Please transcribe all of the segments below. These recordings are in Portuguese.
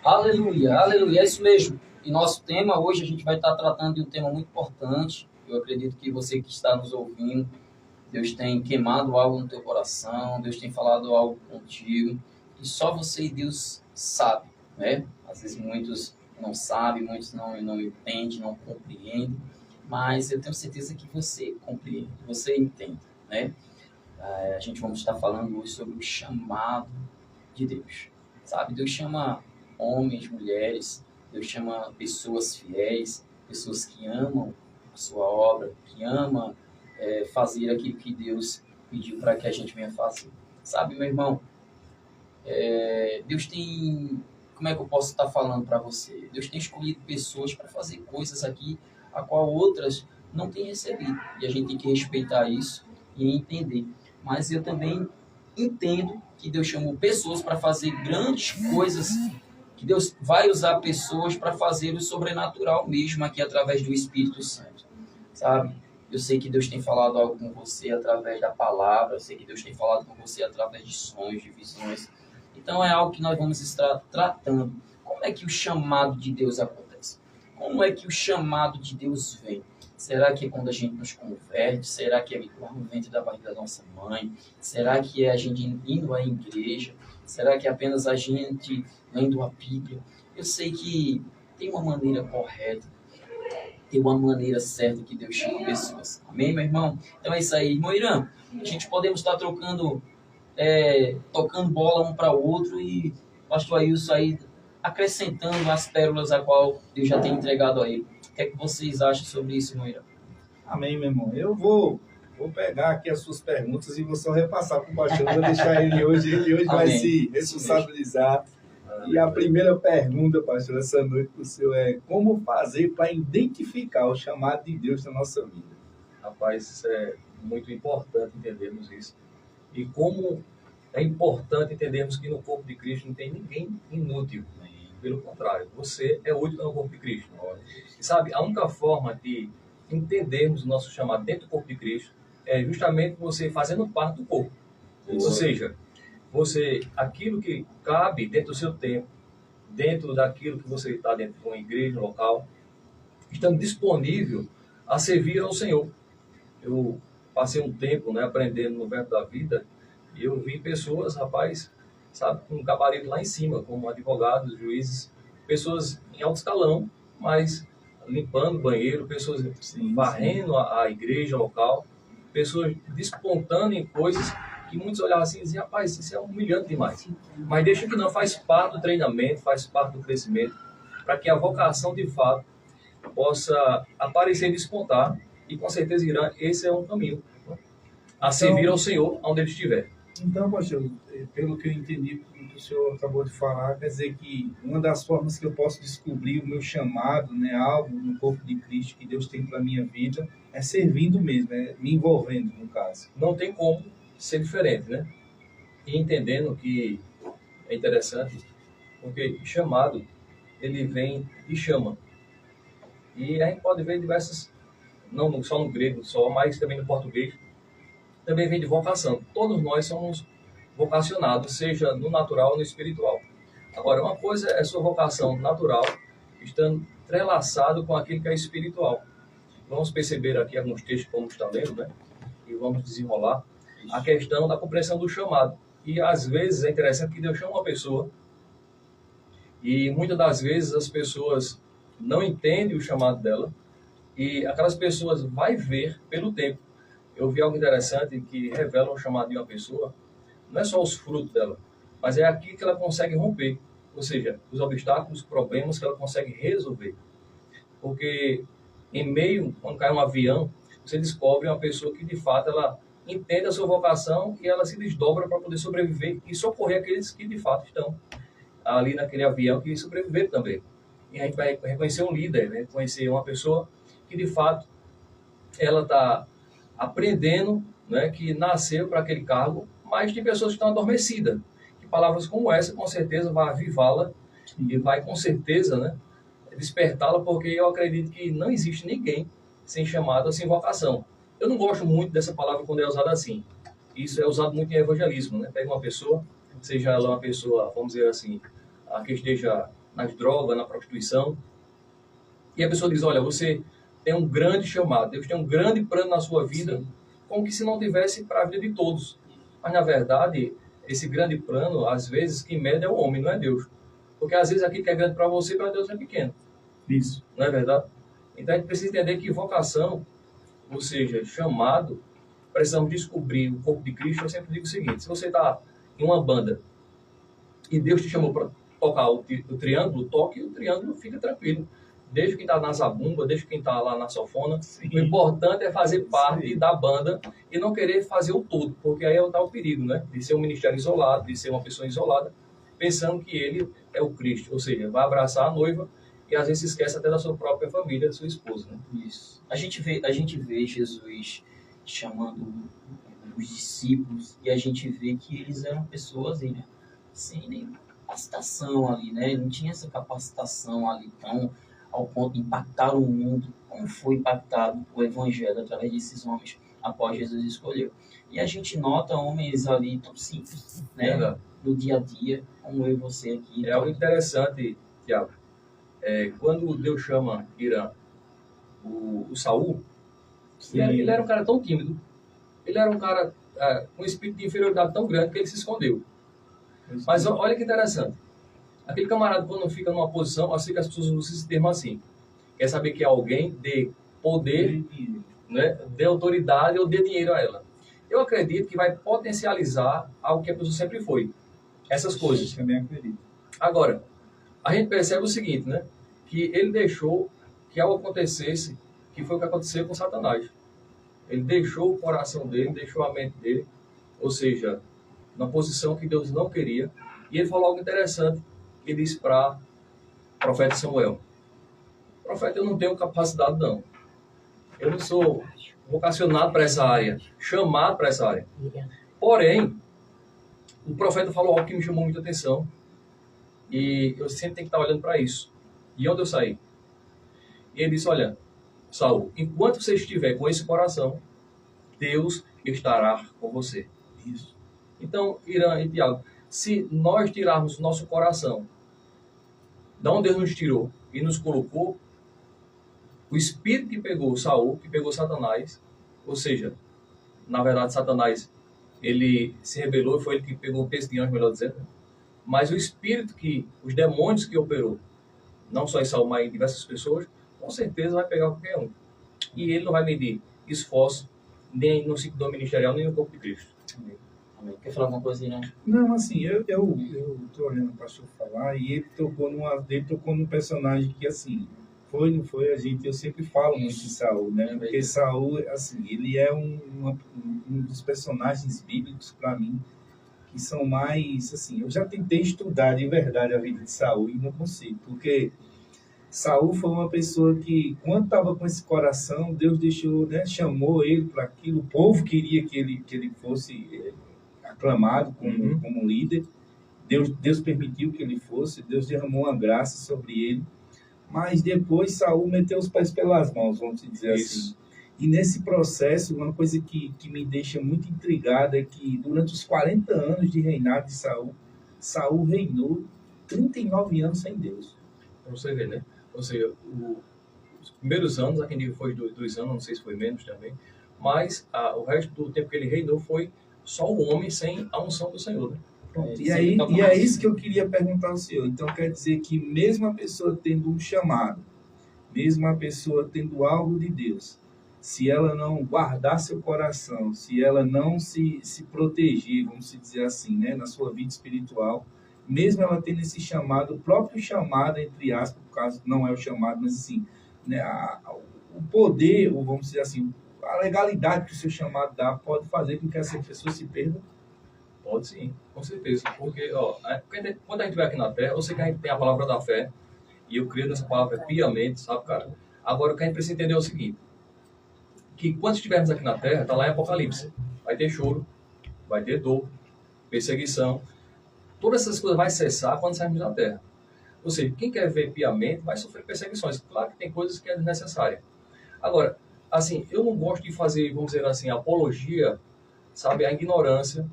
Aleluia, aleluia, é isso mesmo. E nosso tema hoje a gente vai estar tratando de um tema muito importante. Eu acredito que você que está nos ouvindo, Deus tem queimado algo no teu coração, Deus tem falado algo contigo, que só você e Deus sabe, né? Às vezes muitos não sabem, muitos não entendem, não compreendem, mas eu tenho certeza que você compreende, você entende, né? A gente vamos estar falando hoje sobre o chamado de Deus, sabe? Deus chama homens, mulheres, Deus chama pessoas fiéis, pessoas que amam a sua obra, que amam fazer aquilo que Deus pediu para que a gente venha fazer. Sabe, meu irmão, Deus tem... Como é que eu posso estar falando para você? Deus tem escolhido pessoas para fazer coisas aqui, a qual outras não têm recebido. E a gente tem que respeitar isso e entender. Mas eu também entendo que Deus chamou pessoas para fazer grandes coisas, que Deus vai usar pessoas para fazer o sobrenatural mesmo aqui através do Espírito Santo, sabe? Eu sei que Deus tem falado algo com você através da palavra, eu sei que Deus tem falado com você através de sonhos, de visões. Então é algo que nós vamos estar tratando. Como é que o chamado de Deus acontece? Como é que o chamado de Deus vem? Será que é quando a gente nos converte? Será que é lá no ventre da barriga da nossa mãe? Será que é a gente indo à igreja? Será que é apenas a gente lendo a Bíblia? Eu sei que tem uma maneira correta, tem uma maneira certa que Deus chama pessoas. Amém, meu irmão? Então é isso aí. Irmão Irã, a gente podemos estar tocando bola um para o outro e pastor Ailson aí acrescentando as pérolas a qual Deus já tem entregado a ele. O que é que vocês acham sobre isso, irmão Irã? Amém, meu irmão. Eu vou pegar aqui as suas perguntas e vou só repassar para o pastor. Vou deixar ele hoje vai se responsabilizar. E a primeira pergunta, pastor, essa noite para o senhor é: como fazer para identificar o chamado de Deus na nossa vida? Rapaz, isso é muito importante entendermos isso. E como é importante entendermos que no corpo de Cristo não tem ninguém inútil. Pelo contrário, você é útil no corpo de Cristo. E sabe, a única forma de entendermos o nosso chamado dentro do corpo de Cristo é justamente você fazendo parte do corpo. Ou seja, aquilo que cabe dentro do seu tempo, dentro daquilo que você está dentro de uma igreja, um local, estando disponível a servir ao Senhor. Eu passei um tempo, aprendendo no verbo da vida, e eu vi pessoas, rapaz, sabe, com um gabarito lá em cima, como advogados, juízes, pessoas em alto escalão, mas limpando o banheiro, pessoas varrendo a igreja local, pessoas despontando em coisas que muitos olhavam assim e diziam: rapaz, isso é humilhante demais. Mas deixa que não, faz parte do treinamento, faz parte do crescimento, para que a vocação de fato possa aparecer e despontar, e com certeza irá, esse é um caminho a servir ao Senhor onde ele estiver. Então, pastor, pelo que eu entendi do que o senhor acabou de falar, quer dizer que uma das formas que eu posso descobrir o meu chamado, algo no corpo de Cristo que Deus tem para a minha vida, é servindo mesmo, me envolvendo, no caso. Não tem como ser diferente, né? E entendendo que é interessante, porque chamado, ele vem e chama. E a gente pode ver diversas, não só no grego só, mas também no português, também vem de vocação. Todos nós somos vocacionados, seja no natural ou no espiritual. Agora, uma coisa é sua vocação natural, estando entrelaçado com aquilo que é espiritual. Vamos perceber aqui alguns textos que vamos estar lendo, né? E vamos desenrolar a questão da compreensão do chamado. E às vezes é interessante que Deus chama uma pessoa e muitas das vezes as pessoas não entendem o chamado dela e aquelas pessoas vai ver pelo tempo. Eu vi algo interessante que revela o chamado de uma pessoa, não é só os frutos dela, mas é aquilo que ela consegue romper, ou seja, os obstáculos, os problemas que ela consegue resolver. Porque em meio, quando cai um avião, você descobre uma pessoa que de fato ela entende a sua vocação e ela se desdobra para poder sobreviver e socorrer aqueles que de fato estão ali naquele avião que sobreviveram também. E a gente vai reconhecer um líder, né? Conhecer uma pessoa que de fato ela está aprendendo, né, que nasceu para aquele cargo, mas tem pessoas que estão adormecidas. E palavras como essa, com certeza, vai avivá-la e vai, com certeza, né, despertá-la, porque eu acredito que não existe ninguém sem chamada, sem vocação. Eu não gosto muito dessa palavra quando é usada assim. Isso é usado muito em evangelismo, né? Pega uma pessoa, seja ela uma pessoa, vamos dizer assim, a que esteja nas drogas, na prostituição. E a pessoa diz, olha, você tem um grande chamado, Deus tem um grande plano na sua vida, sim, como que se não tivesse para a vida de todos. Mas, na verdade, esse grande plano, às vezes, quem mede é o homem, não é Deus. Porque, às vezes, aquilo que é grande para você, para Deus é pequeno. Isso. Não é verdade? Então, a gente precisa entender que vocação, ou seja, chamado, precisamos descobrir o corpo de Cristo. Eu sempre digo o seguinte, se você está em uma banda e Deus te chamou para tocar o triângulo, toque o triângulo, fica tranquilo. Desde quem está na zabumba, desde quem está lá na sanfona. Sim. O importante é fazer parte, sim, da banda e não querer fazer o todo, porque aí está o perigo, né? De ser um ministério isolado, de ser uma pessoa isolada, pensando que ele é o Cristo, ou seja, vai abraçar a noiva e às vezes se esquece até da sua própria família, da sua esposa, né? Isso. A gente vê Jesus chamando os discípulos e a gente vê que eles eram pessoas, né, sem nem capacitação ali, né? Não tinha essa capacitação ali tão ao ponto de impactar o mundo, como foi impactado o Evangelho através desses homens após Jesus escolheu. E a gente nota homens ali tão simples, né? No dia a dia, como eu e você aqui. É algo interessante, Tiago. Quando Deus chama Irã, o Saul, ele era um cara tão tímido, ele era um cara com um espírito de inferioridade tão grande que ele se escondeu. Mas olha que interessante. Aquele camarada, quando fica numa posição, assim que as pessoas usam esse termo assim, quer saber que alguém dê poder, né, dê autoridade ou dê dinheiro a ela. Eu acredito que vai potencializar algo que a pessoa sempre foi. Essas coisas. Eu também acredito. Agora, a gente percebe o seguinte, né? Que ele deixou que algo acontecesse, que foi o que aconteceu com Satanás. Ele deixou o coração dele, deixou a mente dele, ou seja, na posição que Deus não queria. E ele falou algo interessante, que disse para o profeta Samuel: profeta, eu não tenho capacidade não. Eu não sou vocacionado para essa área, chamado para essa área. Porém, o profeta falou algo que me chamou muita atenção. E eu sempre tenho que estar olhando para isso. E onde eu saí? E ele disse, olha, Saul, enquanto você estiver com esse coração, Deus estará com você. Isso. Então, Irã e Tiago, se nós tirarmos nosso coração, da onde Deus nos tirou e nos colocou, o espírito que pegou Saul, que pegou Satanás, ou seja, na verdade, Satanás, ele se rebelou, foi ele que pegou o peso de anjo, melhor dizendo, né? Mas o espírito que, os demônios que operou, não só em Saul, mas em diversas pessoas, com certeza vai pegar qualquer um. E ele não vai medir esforço, nem no ciclo ministerial, nem no corpo de Cristo. Amém. Quer falar alguma coisa aí, né? Não, assim, eu tô olhando o pastor falar e ele tocou num personagem que, assim, não foi, eu sempre falo muito de Saul, né? Porque Saul, assim, ele é um dos personagens bíblicos, para mim, que são mais, assim, eu já tentei estudar de verdade a vida de Saul e não consigo, porque Saul foi uma pessoa que, quando estava com esse coração, Deus deixou, né, chamou ele para aquilo, o povo queria que ele fosse aclamado como líder, Deus permitiu que ele fosse, Deus derramou uma graça sobre ele, mas depois Saul meteu os pés pelas mãos, vamos dizer assim. E nesse processo, uma coisa que me deixa muito intrigada é que durante os 40 anos de reinado de Saul reinou 39 anos sem Deus. Para você ver, né? Ou seja, os primeiros anos, aqui em foi 2 anos, não sei se foi menos também, mas o resto do tempo que ele reinou foi só o homem sem a unção do Senhor, né? E é isso que eu queria perguntar ao senhor. Então, quer dizer que mesmo a pessoa tendo um chamado, mesmo a pessoa tendo algo de Deus, se ela não guardar seu coração, se ela não se proteger, vamos dizer assim, né, na sua vida espiritual, mesmo ela tendo esse chamado, o próprio chamado, entre aspas, por causa não é o chamado, mas assim, né, o poder, ou vamos dizer assim, a legalidade que o seu chamado dá, pode fazer com que essa pessoa se perda? Pode sim, com certeza. Porque, quando a gente vai aqui na Terra, eu sei que a gente tem a palavra da fé, e eu creio nessa palavra piamente, sabe, cara? Agora, o que a gente precisa entender é o seguinte, que quando estivermos aqui na Terra, está lá em Apocalipse, vai ter choro, vai ter dor, perseguição, todas essas coisas vai cessar quando sairmos da Terra. Ou seja, quem quer ver piamente vai sofrer perseguições. Claro que tem coisas que é desnecessária. Agora, assim, eu não gosto de fazer, vamos dizer assim, apologia, sabe, à ignorância,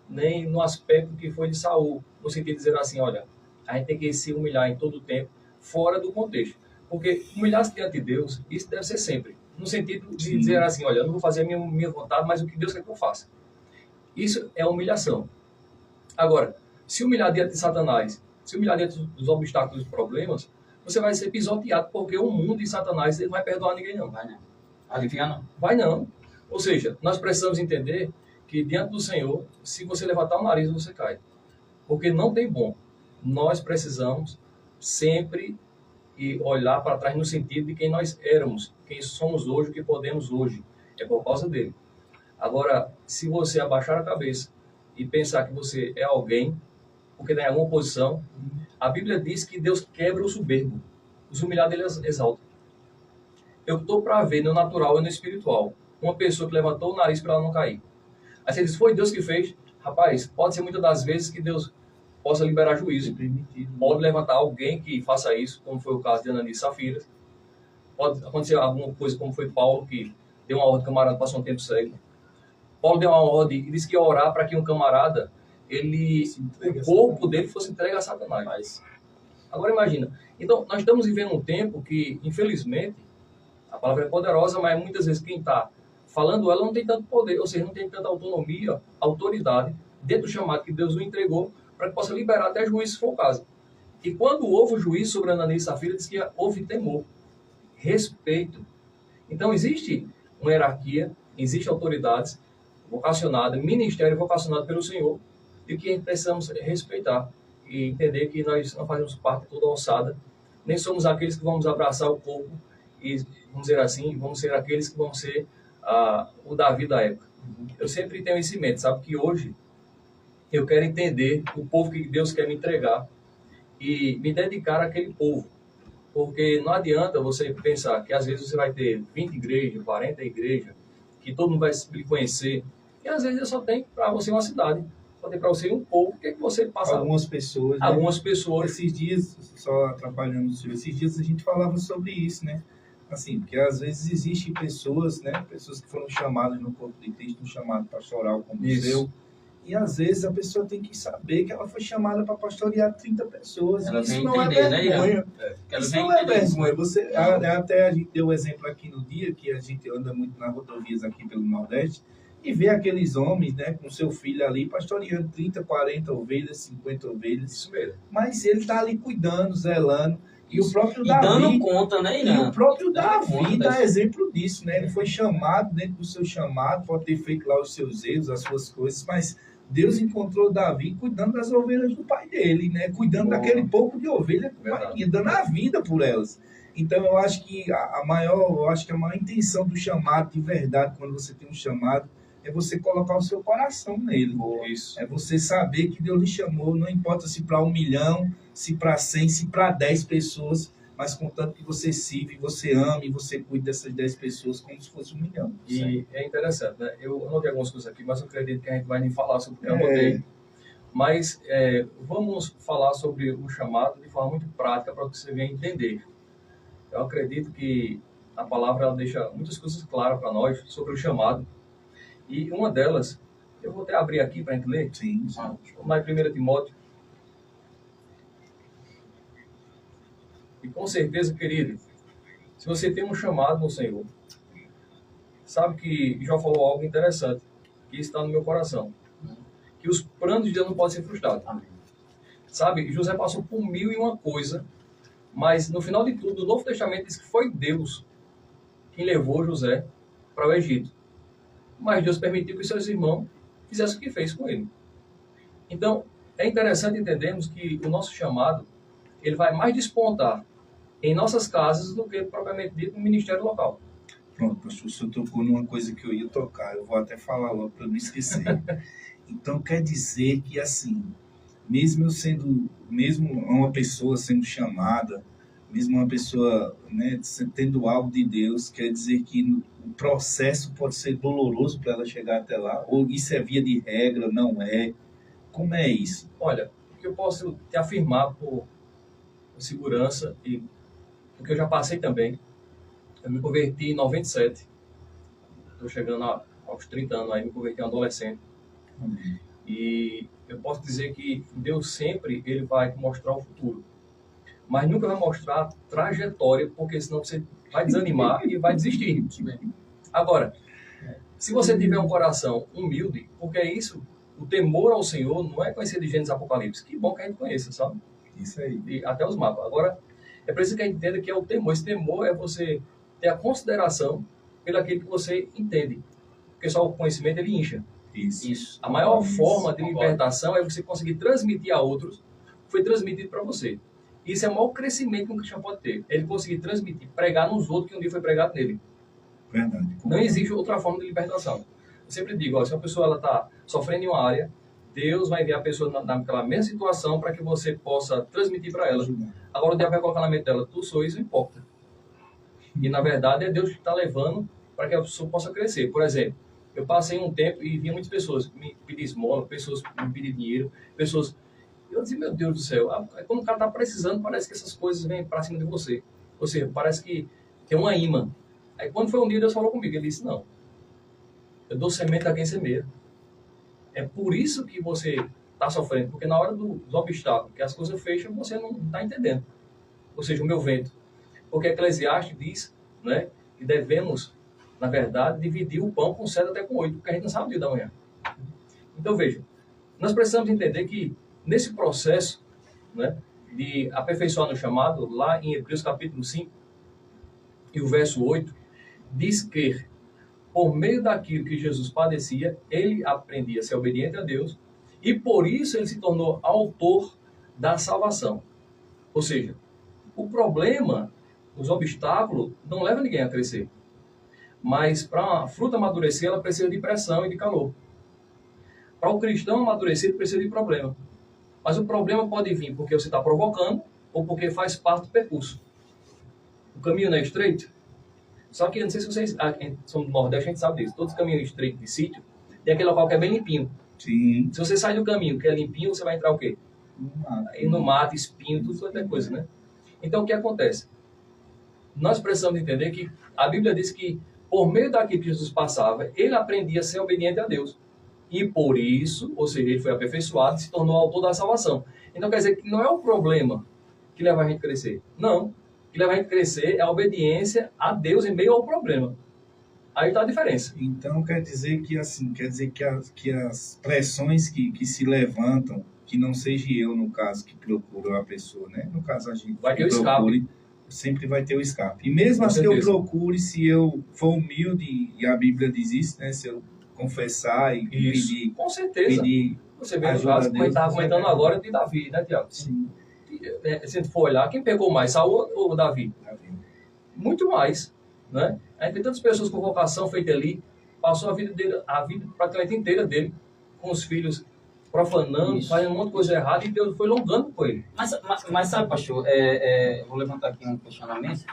nem no aspecto que foi de Saul, no sentido de dizer assim, olha, a gente tem que se humilhar em todo o tempo, fora do contexto. Porque humilhar-se diante de Deus, isso deve ser sempre. No sentido de dizer assim, olha, eu não vou fazer a minha vontade, mas o que Deus quer que eu faça. Isso é humilhação. Agora, se humilhar diante de Satanás, se humilhar diante dos obstáculos e problemas, você vai ser pisoteado, porque o mundo de Satanás ele não vai perdoar ninguém, não. Vai não. Aliviar não. Vai não. Ou seja, nós precisamos entender que diante do Senhor, se você levantar o nariz, você cai. Porque não tem bom. Nós precisamos sempre olhar para trás no sentido de quem nós éramos, quem somos hoje, o que podemos hoje. É por causa dele. Agora, se você abaixar a cabeça e pensar que você é alguém, porque tem alguma posição, a Bíblia diz que Deus quebra o soberbo. Os humilhados ele exalta. Eu estou para ver no natural e no espiritual uma pessoa que levantou o nariz para ela não cair. Aí você diz, foi Deus que fez? Rapaz, pode ser muitas das vezes que Deus possa liberar juízo. Pode levantar alguém que faça isso, como foi o caso de Ananias e Safira. Pode acontecer alguma coisa como foi Paulo, que deu uma ordem, o camarada passou um tempo cego. Paulo deu uma ordem e disse que ia orar para que um camarada, o corpo dele fosse entregue a Satanás. Agora imagina. Então, nós estamos vivendo um tempo que, infelizmente, a palavra é poderosa, mas muitas vezes quem está falando ela não tem tanto poder, ou seja, não tem tanta autonomia, autoridade, dentro do chamado que Deus o entregou, para que possa liberar até juízo, se for o caso. E quando houve o juízo sobre Ananias e Safira, diz que houve temor, respeito. Então, existe uma hierarquia, existem autoridades vocacionadas, ministério vocacionado pelo Senhor, e que precisamos respeitar e entender que nós não fazemos parte toda alçada, nem somos aqueles que vamos abraçar o corpo e, vamos dizer assim, vamos ser aqueles que vão ser o Davi da época. Eu sempre tenho isso em mente, sabe, que hoje eu quero entender o povo que Deus quer me entregar e me dedicar àquele povo. Porque não adianta você pensar que às vezes você vai ter 20 igrejas, 40 igrejas, que todo mundo vai lhe conhecer, e às vezes só tem para você uma cidade, só tem para você um povo. O que é que você passa? Algumas pessoas. Né? Algumas pessoas. Esses dias, só atrapalhando o senhor, esses dias a gente falava sobre isso, né? Assim, porque às vezes existem pessoas, né? Pessoas que foram chamadas no corpo de Cristo, chamado pastoral como o seu. E às vezes a pessoa tem que saber que ela foi chamada para pastorear 30 pessoas. Ela isso não entender, é vergonha. Né, isso não é vergonha. Você, até a gente deu um exemplo aqui no dia, que a gente anda muito nas rodovias aqui pelo Nordeste, e vê aqueles homens, né, com seu filho ali, pastoreando 30, 40 ovelhas, 50 ovelhas. Isso mesmo. Mas ele está ali cuidando, zelando. E o próprio Davi, dando conta, né, Irã? E o próprio Davi dá exemplo disso, né? Ele foi chamado dentro do seu chamado, pode ter feito lá os seus erros, as suas coisas, mas Deus encontrou Davi cuidando das ovelhas do pai dele, né? Cuidando daquele pouco de ovelha do pai, dando a vida por elas. Então eu acho que a maior intenção do chamado de verdade, quando você tem um chamado, é você colocar o seu coração nele. Isso. É você saber que Deus lhe chamou, não importa se para 1 milhão, se para 100, se para 10 pessoas, mas contanto que você sirva, você ame, você cuide dessas 10 pessoas como se fosse 1 milhão. E é interessante, né? Eu anotei algumas coisas aqui, mas eu acredito que a gente vai nem falar sobre o que eu anotei. Mas vamos falar sobre o chamado de forma muito prática para que você venha entender. Eu acredito que a palavra ela deixa muitas coisas claras para nós sobre o chamado. E uma delas, eu vou até abrir aqui para a gente ler. Sim. Vamos lá em 1 Timóteo. E com certeza, querido, se você tem um chamado no Senhor, sabe que Jó falou algo interessante, que está no meu coração. Que os planos de Deus não podem ser frustrados. Amém. Sabe, José passou por 1001 coisa, mas no final de tudo, o Novo Testamento diz que foi Deus quem levou José para o Egito. Mas Deus permitiu que seus irmãos fizessem o que fez com ele. Então, é interessante entendermos que o nosso chamado, ele vai mais despontar em nossas casas do que propriamente dito no ministério local. Pronto, pastor, o senhor tocou numa coisa que eu ia tocar, eu vou até falar logo para não esquecer. Então, quer dizer que, assim, mesmo uma pessoa sendo chamada, mesmo uma pessoa, né, tendo algo de Deus, quer dizer que o processo pode ser doloroso para ela chegar até lá? Ou isso é via de regra, não é? Como é isso? Olha, o que eu posso te afirmar por segurança e o que eu já passei também, eu me converti em 97, estou chegando aos 30 anos, aí me converti em adolescente. E eu posso dizer que Deus sempre ele vai mostrar o futuro, mas nunca vai mostrar a trajetória, porque senão você vai desanimar e vai desistir. Agora, se você tiver um coração humilde, porque é isso, o temor ao Senhor não é conhecer de Gênesis e Apocalipse. Que bom que a gente conheça, sabe? Isso aí. E até os mapas. Agora, é preciso que a gente entenda que é o temor. Esse temor é você ter a consideração pelo aquilo que você entende. Porque só o conhecimento ele incha. Isso. A maior forma de libertação é você conseguir transmitir a outros o que foi transmitido para você. Isso é o maior crescimento que um cristão pode ter. Ele conseguir transmitir, pregar nos outros que um dia foi pregado nele. Verdade. Não existe outra forma de libertação. Eu sempre digo, ó, se uma pessoa está sofrendo em uma área, Deus vai enviar a pessoa naquela mesma situação para que você possa transmitir para ela. Agora o diabo vai colocar na mente dela, tu sou isso, não importa. E na verdade é Deus que está levando para que a pessoa possa crescer. Por exemplo, eu passei um tempo e via muitas pessoas me pedir esmola, pessoas me pedir dinheiro, pessoas... Eu dizia, meu Deus do céu, quando o cara está precisando, parece que essas coisas vêm para cima de você. Ou seja, parece que tem uma imã. Aí quando foi um dia, Deus falou comigo, ele disse, não, eu dou semente a quem semeia. É por isso que você está sofrendo, porque na hora dos obstáculos, que as coisas fecham, você não está entendendo. Ou seja, o meu vento. Porque Eclesiastes diz, né, que devemos, na verdade, dividir o pão com 7 até com 8, porque a gente não sabe o dia da manhã. Então, veja, nós precisamos entender que nesse processo, né, de aperfeiçoar no chamado, lá em Hebreus capítulo 5, e o verso 8, diz que, por meio daquilo que Jesus padecia, ele aprendia a ser obediente a Deus, e por isso ele se tornou autor da salvação. Ou seja, o problema, os obstáculos, não levam ninguém a crescer. Mas para a fruta amadurecer, ela precisa de pressão e de calor. Para o cristão amadurecer, ele precisa de problema. Mas o problema pode vir porque você está provocando ou porque faz parte do percurso. O caminho não é estreito. Só que, não sei se vocês são do Nordeste, a gente sabe disso. Todos os caminhos estreitos de sítio, tem aquele local que é bem limpinho. Sim. Se você sai do caminho que é limpinho, você vai entrar o quê? Aí no mato, espinho, tudo outra coisa, né? Então, o que acontece? Nós precisamos entender que a Bíblia diz que, por meio daquilo que Jesus passava, ele aprendia a ser obediente a Deus. E por isso, ou seja, ele foi aperfeiçoado e se tornou autor da salvação. Então, quer dizer que não é o problema que leva a gente a crescer. Não. O que leva a gente a crescer é a obediência a Deus em meio ao problema. Aí está a diferença. Então, quer dizer que as pressões que se levantam, que não seja eu, no caso, que procuro a pessoa, né? No caso, a gente vai ter o escape. Sempre vai ter o escape. E mesmo assim que eu procure, se eu for humilde, e a Bíblia diz isso, né? Se eu confessar e pedir... Com certeza. Pedir você vê no caso, como a gente estava comentando agora, de Davi, né, Tiago? Sim. Se a gente for olhar, quem pegou mais, Saul ou Davi? Muito mais, né? A gente tem tantas pessoas com vocação feita ali, passou a vida praticamente inteira dele, com os filhos profanando, fazendo um monte de coisa errada, e Deus foi longando com ele. Mas sabe, pastor, vou levantar aqui um questionamento.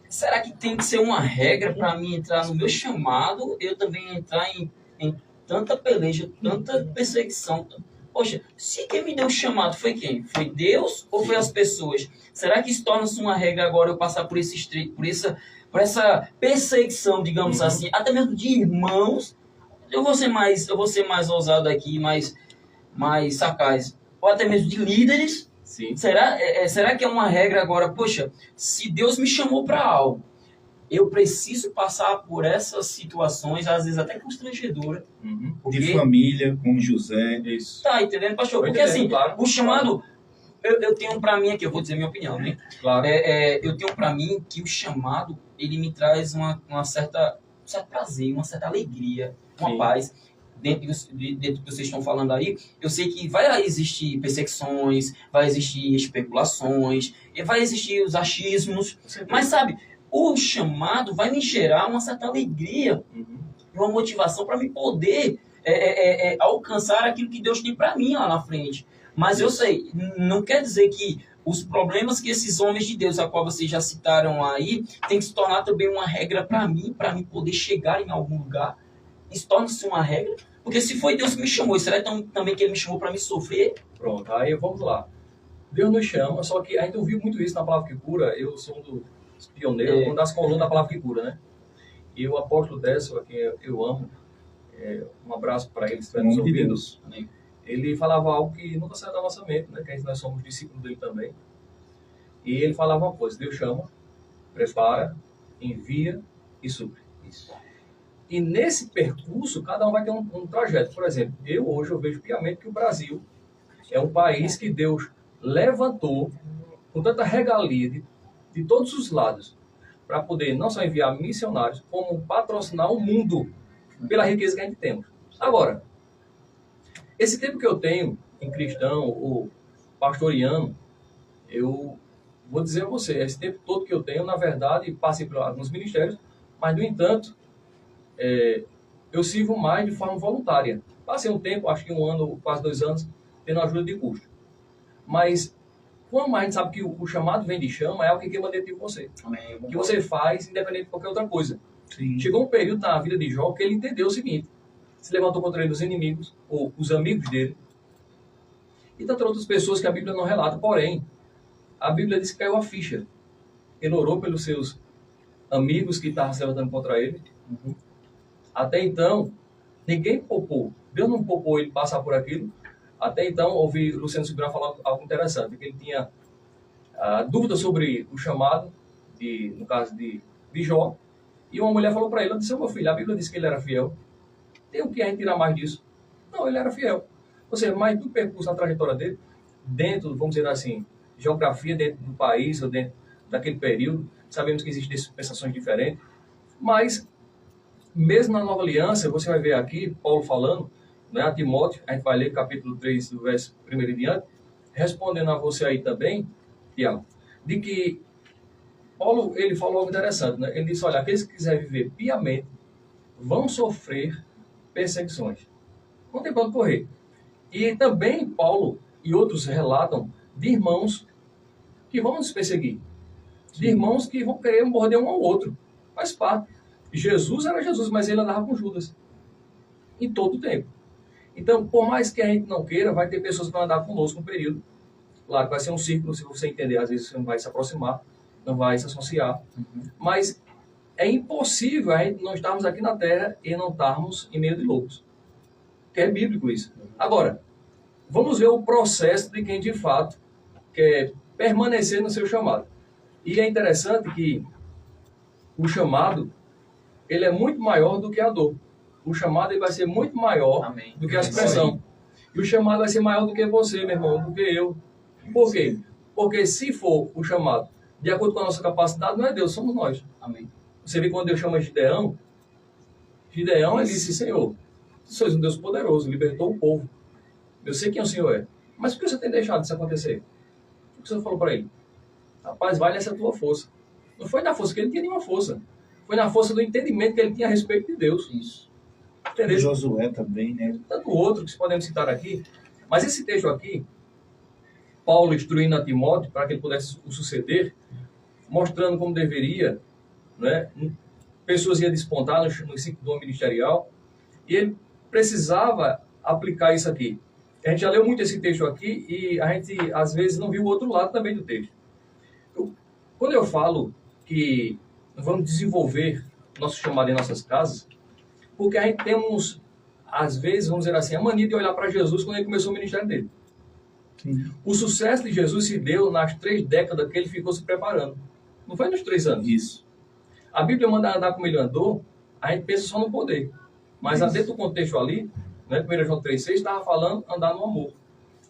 Será que tem que ser uma regra para mim entrar no meu chamado, eu também entrar em tanta peleja, tanta perseguição? Poxa, se quem me deu o chamado foi quem? Foi Deus ou foi as pessoas? Será que isso torna-se uma regra agora eu passar por por essa perseguição, digamos assim, até mesmo de irmãos? Eu vou ser mais ousado aqui, mais sagaz. Ou até mesmo de líderes. Sim. Será que é uma regra agora? Poxa, se Deus me chamou para algo, eu preciso passar por essas situações, às vezes até constrangedoras. Porque... De família, como José. Isso. Tá entendendo, pastor? Porque assim, claro, o chamado... Eu tenho para mim aqui, eu vou dizer minha opinião, né? Claro. Eu tenho para mim que o chamado, ele me traz um certo prazer, uma certa alegria, uma paz. Dentro do que vocês estão falando aí, eu sei que vai existir perseguições, vai existir especulações, vai existir os achismos, mas sabe, o chamado vai me gerar uma certa alegria, uma motivação para me poder alcançar aquilo que Deus tem para mim lá na frente. Mas eu sei, não quer dizer que os problemas que esses homens de Deus, a qual vocês já citaram aí, tem que se tornar também uma regra para mim poder chegar em algum lugar. Isso torna-se uma regra? Porque se foi Deus que me chamou, será então também que Ele me chamou para me sofrer? Pronto, aí vamos lá. Deus nos chama, só que a gente ouviu muito isso na Palavra que Cura. Eu sou um dos pioneiros, uma das colunas da Palavra que Cura, né? E o apóstolo Décio, a quem eu amo, um abraço para ele, se estiver nos ouvindo. Amém. Ele falava algo que nunca saiu da nossa mente, né? Que nós somos discípulos dele também. E ele falava uma coisa: Deus chama, prepara, envia e supre. Isso. E nesse percurso, cada um vai ter um trajeto. Por exemplo, hoje eu vejo piamente que o Brasil é um país que Deus levantou com tanta regalia de todos os lados para poder não só enviar missionários, como patrocinar o mundo pela riqueza que a gente tem. Agora, esse tempo que eu tenho em cristão ou pastoriano, eu vou dizer a você, esse tempo todo que eu tenho, na verdade, passei por alguns ministérios, mas, no entanto, eu sirvo mais de forma voluntária. Passei um tempo, acho que 1 ano, quase 2 anos, tendo ajuda de custo. Mas, como a gente sabe que o chamado vem de chama, é algo que queima dentro de você. Amém. Que você faz, independente de qualquer outra coisa. Sim. Chegou um período na vida de Jó que ele entendeu o seguinte: se levantou contra ele os inimigos, ou os amigos dele, e tantas outras pessoas que a Bíblia não relata. Porém, a Bíblia diz que caiu a ficha. Ele orou pelos seus amigos que estavam se levantando contra ele. Uhum. Até então, ninguém poupou. Deus não poupou ele passar por aquilo. Até então, ouvi Luciano Subirá falar algo interessante, que ele tinha dúvida sobre o chamado, no caso de Jó, e uma mulher falou para ele: disse, meu filho, a Bíblia diz que ele era fiel. Tem o que a gente tirar mais disso? Não, ele era fiel. Ou seja, mais do percurso na trajetória dele, dentro, vamos dizer assim, geografia dentro do país, ou dentro daquele período, sabemos que existem dispensações diferentes, mas mesmo na Nova Aliança, você vai ver aqui, Paulo falando, né, a Timóteo, a gente vai ler capítulo 3, do verso 1 em diante, respondendo a você aí também, Tiago, de que Paulo, ele falou algo interessante, né? Ele disse, olha, aqueles que quiserem viver piamente vão sofrer perseguições. Não tem para onde correr. E também Paulo e outros relatam de irmãos que vão nos perseguir. De irmãos que vão querer morder um ao outro. Faz parte. Jesus era Jesus, mas ele andava com Judas. Em todo o tempo. Então, por mais que a gente não queira, vai ter pessoas que vão andar conosco um período. Claro, vai ser um círculo, se você entender, às vezes você não vai se aproximar, não vai se associar. Mas é impossível a gente não estarmos aqui na Terra e não estarmos em meio de lobos. Que é bíblico isso. Agora, vamos ver o processo de quem de fato quer permanecer no seu chamado. E é interessante que o chamado, ele é muito maior do que a dor. O chamado ele vai ser muito maior Amém. do que a expressão. E o chamado vai ser maior do que você, meu irmão, do que eu. Por quê? Porque se for o chamado de acordo com a nossa capacidade, não é Deus, somos nós. Amém. Você vê quando Deus chama Gideão, ele disse, Senhor, tu sois um Deus poderoso, libertou o povo. Eu sei quem o Senhor é. Mas por que você tem deixado isso acontecer? O que o Senhor falou para ele? Rapaz, vai nessa tua força. Não foi na força que ele tinha nenhuma força. Foi na força do entendimento que ele tinha a respeito de Deus. Isso. Entendeu? Josué também, né? Tanto outro que podemos citar aqui. Mas esse texto aqui, Paulo instruindo a Timóteo para que ele pudesse o suceder, mostrando como deveria, né? Pessoas iam despontar no ciclo do ministerial, e ele precisava aplicar isso aqui. A gente já leu muito esse texto aqui e a gente, às vezes, não viu o outro lado também do texto. Quando eu falo que vamos desenvolver nosso chamado em nossas casas, porque a gente temos, às vezes, vamos dizer assim, a mania de olhar para Jesus quando ele começou o ministério dele. Sim. O sucesso de Jesus se deu nas 3 décadas que ele ficou se preparando. Não foi nos 3 anos. Isso. A Bíblia manda andar como ele andou, a gente pensa só no poder. Mas dentro do contexto ali, né, 1 João 3,6, estava falando andar no amor.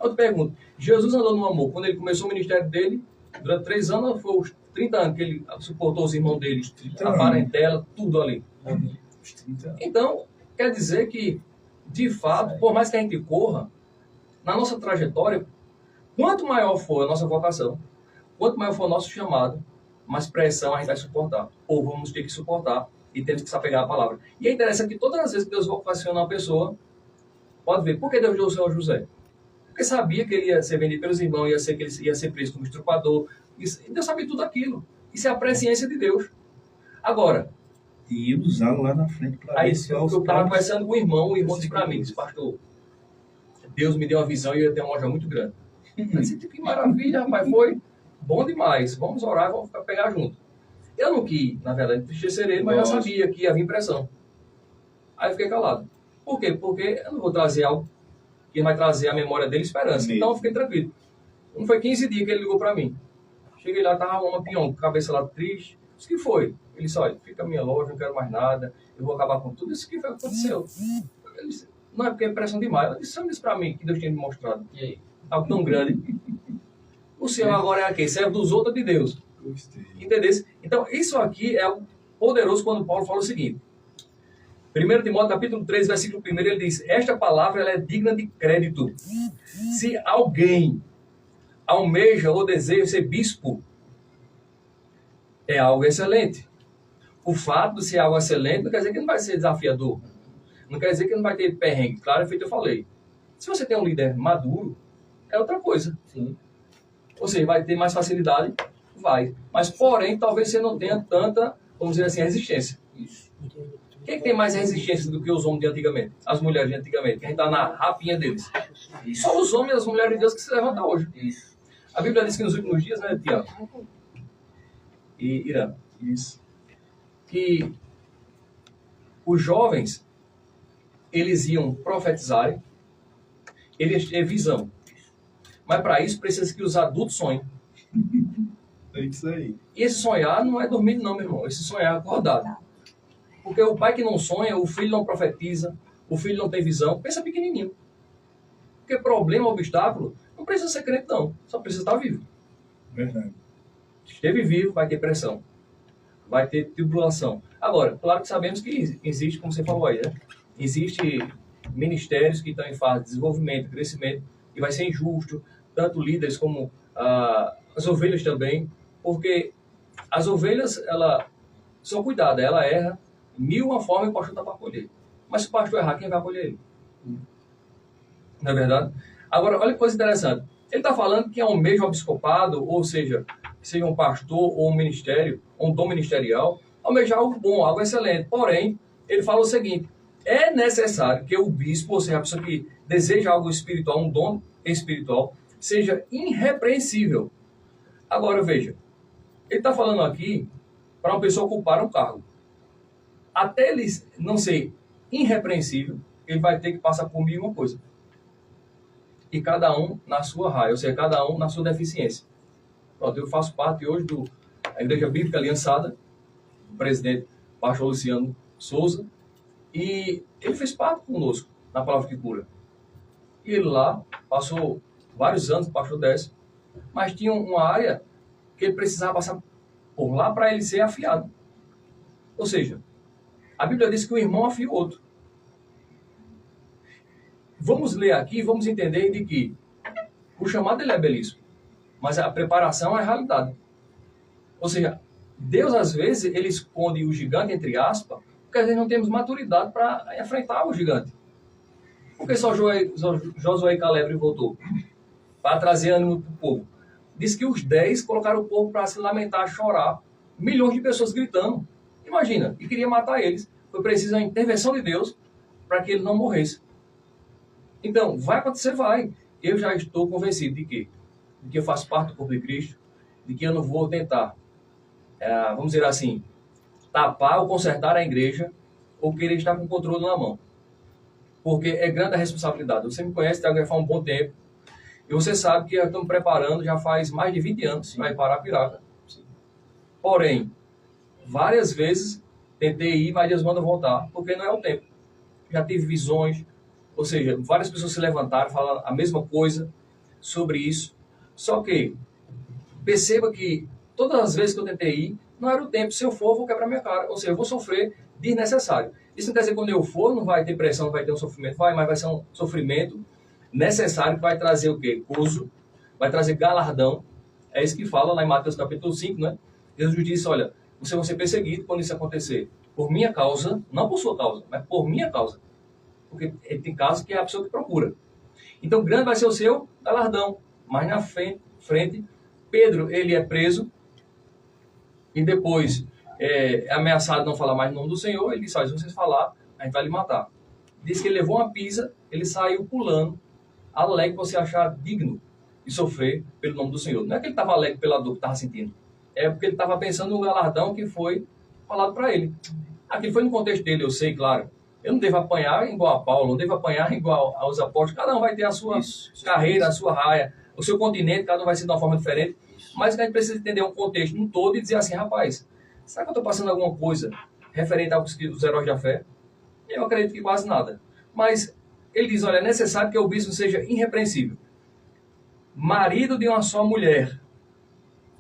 Eu te pergunto, Jesus andou no amor quando ele começou o ministério dele, durante 3 anos, foi os 30 anos que ele suportou os irmãos dele, a parentela, tudo ali. Então, quer dizer que, de fato, por mais que a gente corra, na nossa trajetória, quanto maior for a nossa vocação, quanto maior for o nosso chamado, mais pressão a gente vai suportar. Ou vamos ter que suportar e temos que se apegar à palavra. E é interessante que todas as vezes que Deus vocaciona uma pessoa, pode ver, por que Deus deu o Senhor José? Porque sabia que ele ia ser vendido pelos irmãos, que ele ia ser preso como estrupador. E Deus sabia tudo aquilo. Isso é a presciência de Deus. Agora, e usá-lo lá na frente para aí eu estava conversando com o irmão disse para mim, disse, pastor, Deus me deu uma visão e eu ia ter uma loja muito grande. Eu disse, que maravilha, rapaz, foi bom demais. Vamos orar, vamos pegar junto. Eu não quis, na verdade, entristecer ele, mas já sabia que ia vir pressão. Aí eu fiquei calado. Por quê? Porque eu não vou trazer algo que vai trazer à memória dele esperança. Então, eu fiquei tranquilo. Não foi 15 dias que ele ligou para mim. Cheguei lá, tava uma pinhão, cabeça lá triste. Isso que foi? Ele disse, olha, fica a minha loja, não quero mais nada, eu vou acabar com tudo. Isso que foi que aconteceu. Ele disse, não é porque é pressão demais. Eu disse, você não disse para mim que Deus tinha me mostrado. E aí? Algo tão grande. O Senhor agora é aqui, serve dos outros de Deus. Entendeu? Então, isso aqui é poderoso quando Paulo fala o seguinte. 1 Timóteo capítulo 3, versículo 1, ele diz, esta palavra ela é digna de crédito. Se alguém almeja ou deseja ser bispo, é algo excelente. O fato de ser algo excelente não quer dizer que não vai ser desafiador. Não quer dizer que não vai ter perrengue. Claro, é feito eu falei. Se você tem um líder maduro, é outra coisa. Sim. Ou seja, vai ter mais facilidade? Vai. Mas, porém, talvez você não tenha tanta, vamos dizer assim, resistência. Isso. Quem tem mais resistência do que os homens de antigamente? As mulheres de antigamente, que a gente está na rapinha deles. Isso. Só os homens e as mulheres de Deus que se levantam hoje. Isso. A Bíblia diz que nos últimos dias, né, Tiago? E Irã. Isso. Que os jovens, eles iam profetizar, eles têm visão. Mas para isso precisa que os adultos sonhem. É isso aí. E esse sonhar não é dormindo não, meu irmão. Esse sonhar é acordado. Porque o pai que não sonha, o filho não profetiza, o filho não tem visão, pensa pequenininho. Porque problema, obstáculo, não precisa ser crente não. Só precisa estar vivo. Verdade. Esteve vivo, vai ter pressão. Vai ter tribulação. Agora, claro que sabemos que existe, como você falou aí, né? Existe ministérios que estão em fase de desenvolvimento, crescimento, e vai ser injusto, tanto líderes como as ovelhas também, porque as ovelhas, elas são cuidadas, ela erra, mil uma forma e o pastor está para acolher. Mas se o pastor errar, quem vai acolher ele? Não é verdade? Agora, olha que coisa interessante. Ele está falando que é um mesmo episcopado, ou seja, que seja um pastor ou um ministério, ou um dom ministerial, almejar algo bom, algo excelente. Porém, ele fala o seguinte, é necessário que o bispo, ou seja, a pessoa que deseja algo espiritual, um dom espiritual, seja irrepreensível. Agora, veja, ele está falando aqui para uma pessoa ocupar um cargo. Até ele não ser irrepreensível, ele vai ter que passar por mil uma coisa. E cada um na sua raia, ou seja, cada um na sua deficiência. Pronto, eu faço parte hoje da Igreja Bíblica Aliançada, do presidente pastor Luciano Souza, e ele fez parte conosco na Palavra que Cura. E ele lá passou vários anos, pastor Décio, mas tinha uma área que ele precisava passar por lá para ele ser afiado. Ou seja, a Bíblia diz que o irmão afia o outro. Vamos ler aqui e vamos entender de que o chamado ele é belíssimo, mas a preparação é a realidade. Ou seja, Deus às vezes ele esconde o gigante entre aspas, porque às vezes não temos maturidade para enfrentar o gigante. Porque só Josué e Caleb voltou para trazer ânimo para o povo. Diz que os 10 colocaram o povo para se lamentar, chorar, milhões de pessoas gritando. Imagina, e queria matar eles. Foi preciso a intervenção de Deus para que ele não morresse. Então, vai acontecer, vai. Eu já estou convencido de que eu faço parte do corpo de Cristo, de que eu não vou tentar, vamos dizer assim, tapar ou consertar a igreja ou querer estar com o controle na mão. Porque é grande a responsabilidade. Você me conhece, Thiago, já faz um bom tempo. E você sabe que eu estou me preparando já faz mais de 20 anos para ir para Arapiraca. Porém, várias vezes tentei ir, mas Deus manda voltar, porque não é o tempo. Já tive visões, ou seja, várias pessoas se levantaram, falando a mesma coisa sobre isso. Só que, perceba que todas as vezes que eu tentei ir, não era o tempo. Se eu for, eu vou quebrar minha cara. Ou seja, eu vou sofrer desnecessário. Isso não quer dizer que quando eu for, não vai ter pressão, não vai ter um sofrimento. Vai, mas vai ser um sofrimento necessário que vai trazer o quê? Gozo, vai trazer galardão. É isso que fala lá em Mateus capítulo 5, né? Jesus disse, olha, você vai ser perseguido quando isso acontecer. Por minha causa, não por sua causa, mas por minha causa. Porque tem casos que é a pessoa que procura. Então, grande vai ser o seu galardão. Mas na frente, Pedro, ele é preso e depois é ameaçado não falar mais o nome do Senhor. Ele disse, se vocês falar, a gente vai lhe matar. Diz que ele levou uma pisa, ele saiu pulando, alegre que você achar digno de sofrer pelo nome do Senhor. Não é que ele estava alegre pela dor que estava sentindo. É porque ele estava pensando no galardão que foi falado para ele. Aquilo foi no contexto dele, eu sei, claro. Eu não devo apanhar igual a Paulo, não devo apanhar igual aos apóstolos. Cada um vai ter a sua carreira, a sua raia, o seu continente, cada um vai ser de uma forma diferente. Mas a gente precisa entender um contexto no todo e dizer assim, rapaz, será que eu estou passando alguma coisa referente aos heróis da fé? Eu acredito que quase nada. Mas ele diz, olha, é necessário que o bispo seja irrepreensível, marido de uma só mulher,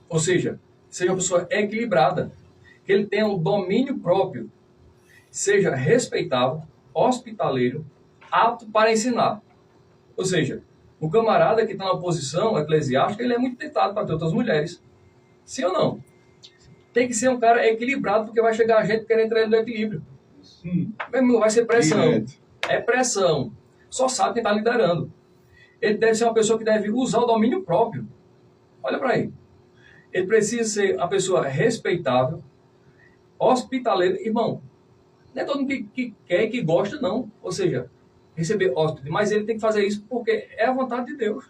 ou seja uma pessoa equilibrada, que ele tenha um domínio próprio, seja respeitável, hospitaleiro, apto para ensinar. Ou seja, o camarada que está na posição eclesiástica, ele é muito tentado para ter outras mulheres. Sim ou não? Tem que ser um cara equilibrado, porque vai chegar a gente querendo entrar no equilíbrio. Vai ser pressão. É pressão. Só sabe quem está liderando. Ele deve ser uma pessoa que deve usar o domínio próprio. Olha para ele. Ele precisa ser uma pessoa respeitável, hospitaleira. Irmão, não é todo mundo que quer e que gosta, não. Ou seja, receber hóspede. Mas ele tem que fazer isso porque é a vontade de Deus.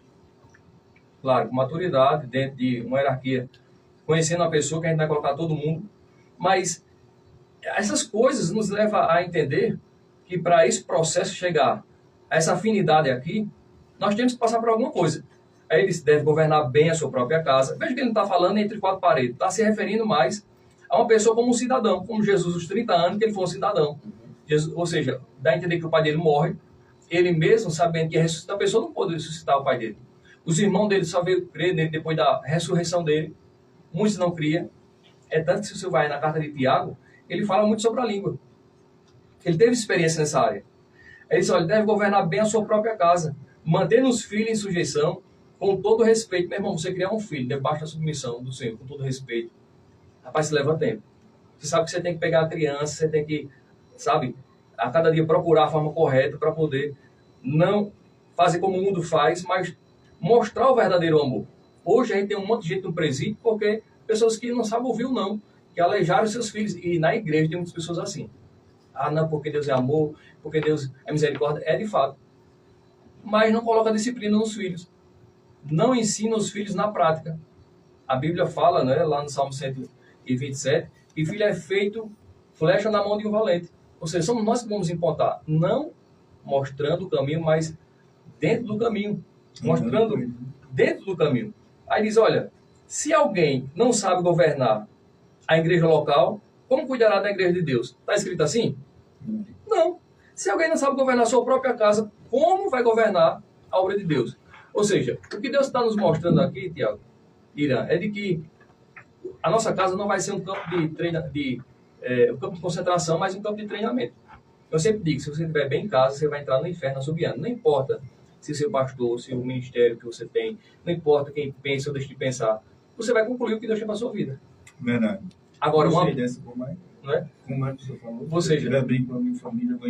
Claro, com maturidade, dentro de uma hierarquia, conhecendo a pessoa que a gente vai colocar todo mundo. Mas essas coisas nos levam a entender que para esse processo chegar a essa afinidade aqui, nós temos que passar por alguma coisa. Aí ele deve governar bem a sua própria casa. Veja que ele não está falando entre quatro paredes, está se referindo mais a uma pessoa como um cidadão, como Jesus, os 30 anos que ele foi um cidadão. Jesus, ou seja, dá a entender que o pai dele morre, ele mesmo sabendo que ressuscitar a pessoa não pode ressuscitar o pai dele. Os irmãos dele só veio crer nele depois da ressurreição dele, muitos não criam. É tanto que se você vai na carta de Tiago, ele fala muito sobre a língua. Ele teve experiência nessa área. Ele diz, olha, ele deve governar bem a sua própria casa, mantendo os filhos em sujeição, com todo respeito. Meu irmão, você criar um filho debaixo da submissão do Senhor, com todo respeito, rapaz, isso leva tempo. Você sabe que você tem que pegar a criança, você tem que, sabe, a cada dia procurar a forma correta para poder não fazer como o mundo faz, mas mostrar o verdadeiro amor. Hoje a gente tem um monte de gente no presídio porque pessoas que não sabem ouvir o não, que aleijaram seus filhos. E na igreja tem muitas pessoas assim. Ah, não, porque Deus é amor, porque Deus é misericórdia. É de fato. Mas não coloca disciplina nos filhos. Não ensina os filhos na prática. A Bíblia fala, né, lá no Salmo 127, que filho é feito flecha na mão de um valente. Ou seja, somos nós que vamos impontar. Não mostrando o caminho, mas dentro do caminho. Mostrando dentro do caminho. Aí diz, olha, se alguém não sabe governar a igreja local, como cuidará da igreja de Deus? Está escrito assim? Não. Se alguém não sabe governar a sua própria casa, como vai governar a obra de Deus? Ou seja, o que Deus está nos mostrando aqui, Tiago, Irã, é de que a nossa casa não vai ser um campo um campo de concentração, mas um campo de treinamento. Eu sempre digo, se você estiver bem em casa, você vai entrar no inferno assobiando. Não importa se o seu pastor, se o ministério que você tem, não importa quem pensa ou deixa de pensar, você vai concluir o que Deus tem para a sua vida. Verdade. Agora, não é? Como é que você falou? Ou seja,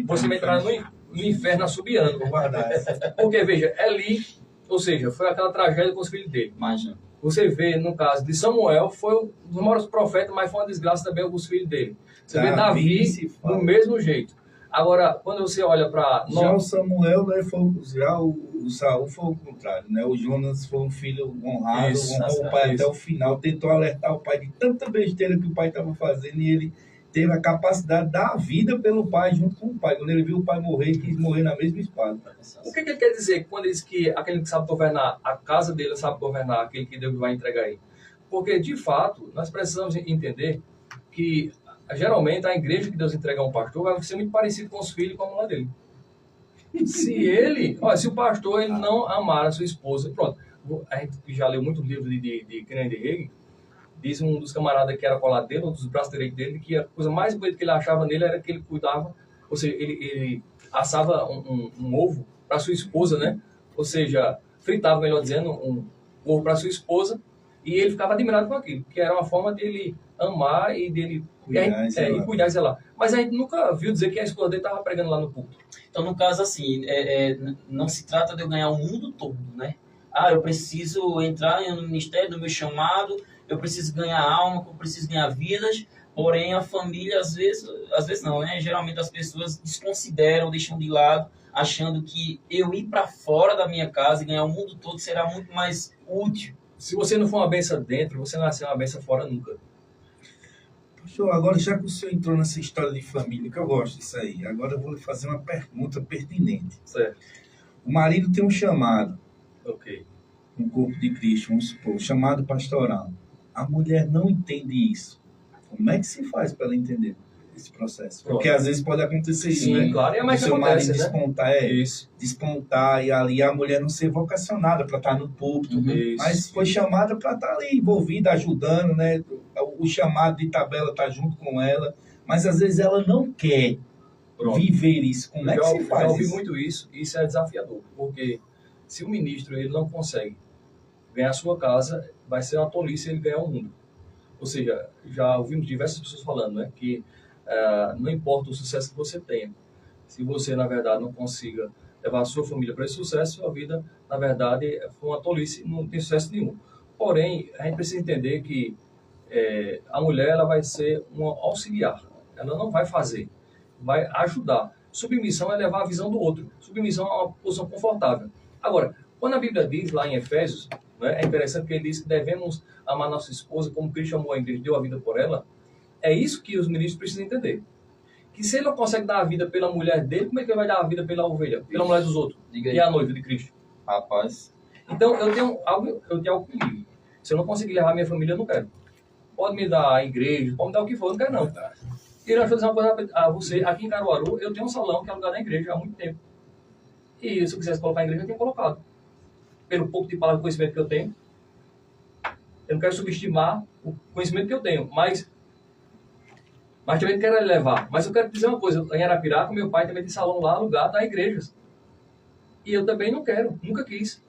você vai entrar no inferno assobiando. Vou guardar essa. Porque, veja, Eli, ou seja, foi aquela tragédia com os filhos dele. Imagina. Você vê, no caso de Samuel, foi um dos maiores profetas, mas foi uma desgraça também com os filhos dele. Você vê Davi do mesmo jeito. Agora, quando você olha para... Já o Samuel, né, já o Saul foi o contrário, né? O Jonas foi um filho honrado, honrou o pai até o final, tentou alertar o pai de tanta besteira que o pai estava fazendo e ele teve a capacidade de dar a vida pelo pai, junto com o pai. Quando ele viu o pai morrer, quis morrer na mesma espada. O que ele quer dizer quando ele diz que aquele que sabe governar a casa dele sabe governar aquele que Deus vai entregar aí? Porque, de fato, nós precisamos entender que geralmente a igreja que Deus entrega a um pastor vai ser muito parecido com os filhos como lá dele. Se o pastor ele não amar a sua esposa, pronto. A gente já leu muito livro de Kennedy Hagin, diz um dos camaradas que era colado dele, um dos braços direitos dele, que a coisa mais bonita que ele achava nele era que ele cuidava, ou seja, ele assava um ovo para sua esposa, né? Ou seja, fritava, melhor dizendo, um ovo para sua esposa, e ele ficava admirado com aquilo, que era uma forma dele amar e dele cuidar e zelar. Mas a gente nunca viu dizer que a esposa dele estava pregando lá no culto. Então, no caso, assim, não se trata de eu ganhar o mundo todo, né? Ah, eu preciso entrar no ministério do meu chamado, eu preciso ganhar alma, eu preciso ganhar vidas, porém a família, às vezes não, né? Geralmente as pessoas desconsideram, deixam de lado, achando que eu ir para fora da minha casa e ganhar o mundo todo será muito mais útil. Se você não for uma benção dentro, você não vai ser uma benção fora nunca. Pastor, agora já que o senhor entrou nessa história de família, que eu gosto disso aí, agora eu vou lhe fazer uma pergunta pertinente. Certo. O marido tem um chamado, Ok. no corpo de Cristo, vamos supor, um chamado pastoral. A mulher não entende isso. Como é que se faz para ela entender esse processo? Porque às vezes pode acontecer isso, Sim, né? claro, e é mais o que seu acontece, marido né? despontar, Isso. despontar, e ali a mulher não ser vocacionada para estar no púlpito, Isso. mas foi chamada para estar ali envolvida, ajudando, né? O chamado de tabela está junto com ela, mas às vezes ela não quer viver isso. Como é que se faz já ouvi isso? muito isso, e isso é desafiador, porque se o ministro ele não consegue ganhar a sua casa, vai ser uma tolice ele ganhar o mundo. Ou seja, já ouvimos diversas pessoas falando, né, que não importa o sucesso que você tenha, se você, na verdade, não consiga levar a sua família para esse sucesso, sua vida, na verdade, foi uma tolice, não tem sucesso nenhum. Porém, a gente precisa entender que a mulher ela vai ser uma auxiliar, ela não vai fazer, vai ajudar. Submissão é levar a visão do outro, submissão é uma posição confortável. Agora, quando a Bíblia diz lá em Efésios, né, é interessante que ele diz que devemos amar nossa esposa como Cristo amou a igreja e deu a vida por ela. É isso que os ministros precisam entender. Que se ele não consegue dar a vida pela mulher dele, como é que ele vai dar a vida pela ovelha, pela mulher dos outros, que é a noiva de Cristo? Rapaz. Então, eu tenho algo comigo. Se eu não conseguir levar a minha família, eu não quero. Pode me dar a igreja, pode me dar o que for, eu não quero não. E eu vou dizer uma coisa a você, aqui em Caruaru, eu tenho um salão que é lugar da igreja há muito tempo. E se eu quisesse colocar a igreja, eu tinha colocado. Pelo pouco de palavra de conhecimento que eu tenho. Eu não quero subestimar o conhecimento que eu tenho, mas também não quero levar. Mas eu quero dizer uma coisa, em Arapiraca, meu pai também tem salão lá alugado a igrejas. E eu também não quero, nunca quis.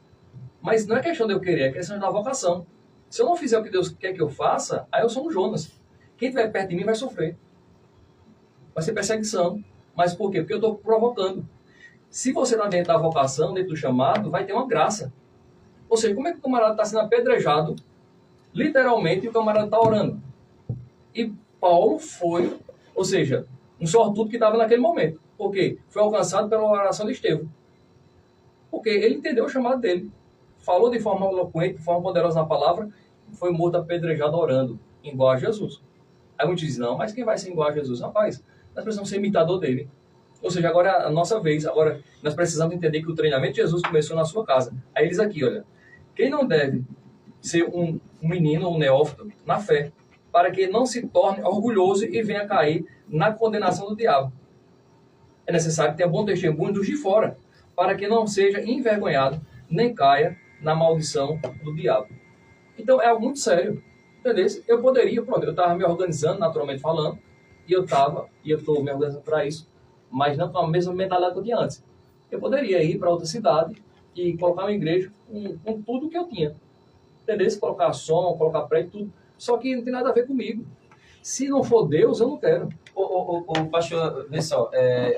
Mas não é questão de eu querer, é questão da vocação. Se eu não fizer o que Deus quer que eu faça, aí eu sou um Jonas. Quem estiver perto de mim vai sofrer. Vai ser perseguição. Mas por quê? Porque eu estou provocando. Se você está dentro da vocação, dentro do chamado, vai ter uma graça. Ou seja, como é que o camarada está sendo apedrejado, literalmente, e o camarada está orando? E Paulo foi, ou seja, um sortudo que estava naquele momento. Por quê? Foi alcançado pela oração de Estevão. Porque ele entendeu o chamado dele. Falou de forma eloquente, de forma poderosa na palavra, foi morto apedrejado orando, igual a Jesus. Aí muitos dizem, não, mas quem vai ser igual a Jesus? Rapaz, nós precisamos ser imitador dele. Ou seja, agora é a nossa vez. Agora, nós precisamos entender que o treinamento de Jesus começou na sua casa. Aí eles aqui, olha, quem não deve ser um menino, um neófito, na fé, para que não se torne orgulhoso e venha cair na condenação do diabo. É necessário que tenha bom testemunho dos de fora, para que não seja envergonhado, nem caia na maldição do diabo. Então, é algo muito sério. Entendeu? Eu poderia, pronto, eu estava me organizando, naturalmente falando, e eu estou me organizando para isso, mas não com a mesma mentalidade que eu tinha antes. Eu poderia ir para outra cidade e colocar uma igreja com tudo que eu tinha. Entendeu? Se colocar som, colocar prédio, tudo. Só que não tem nada a ver comigo. Se não for Deus, eu não quero. O pastor, vê só,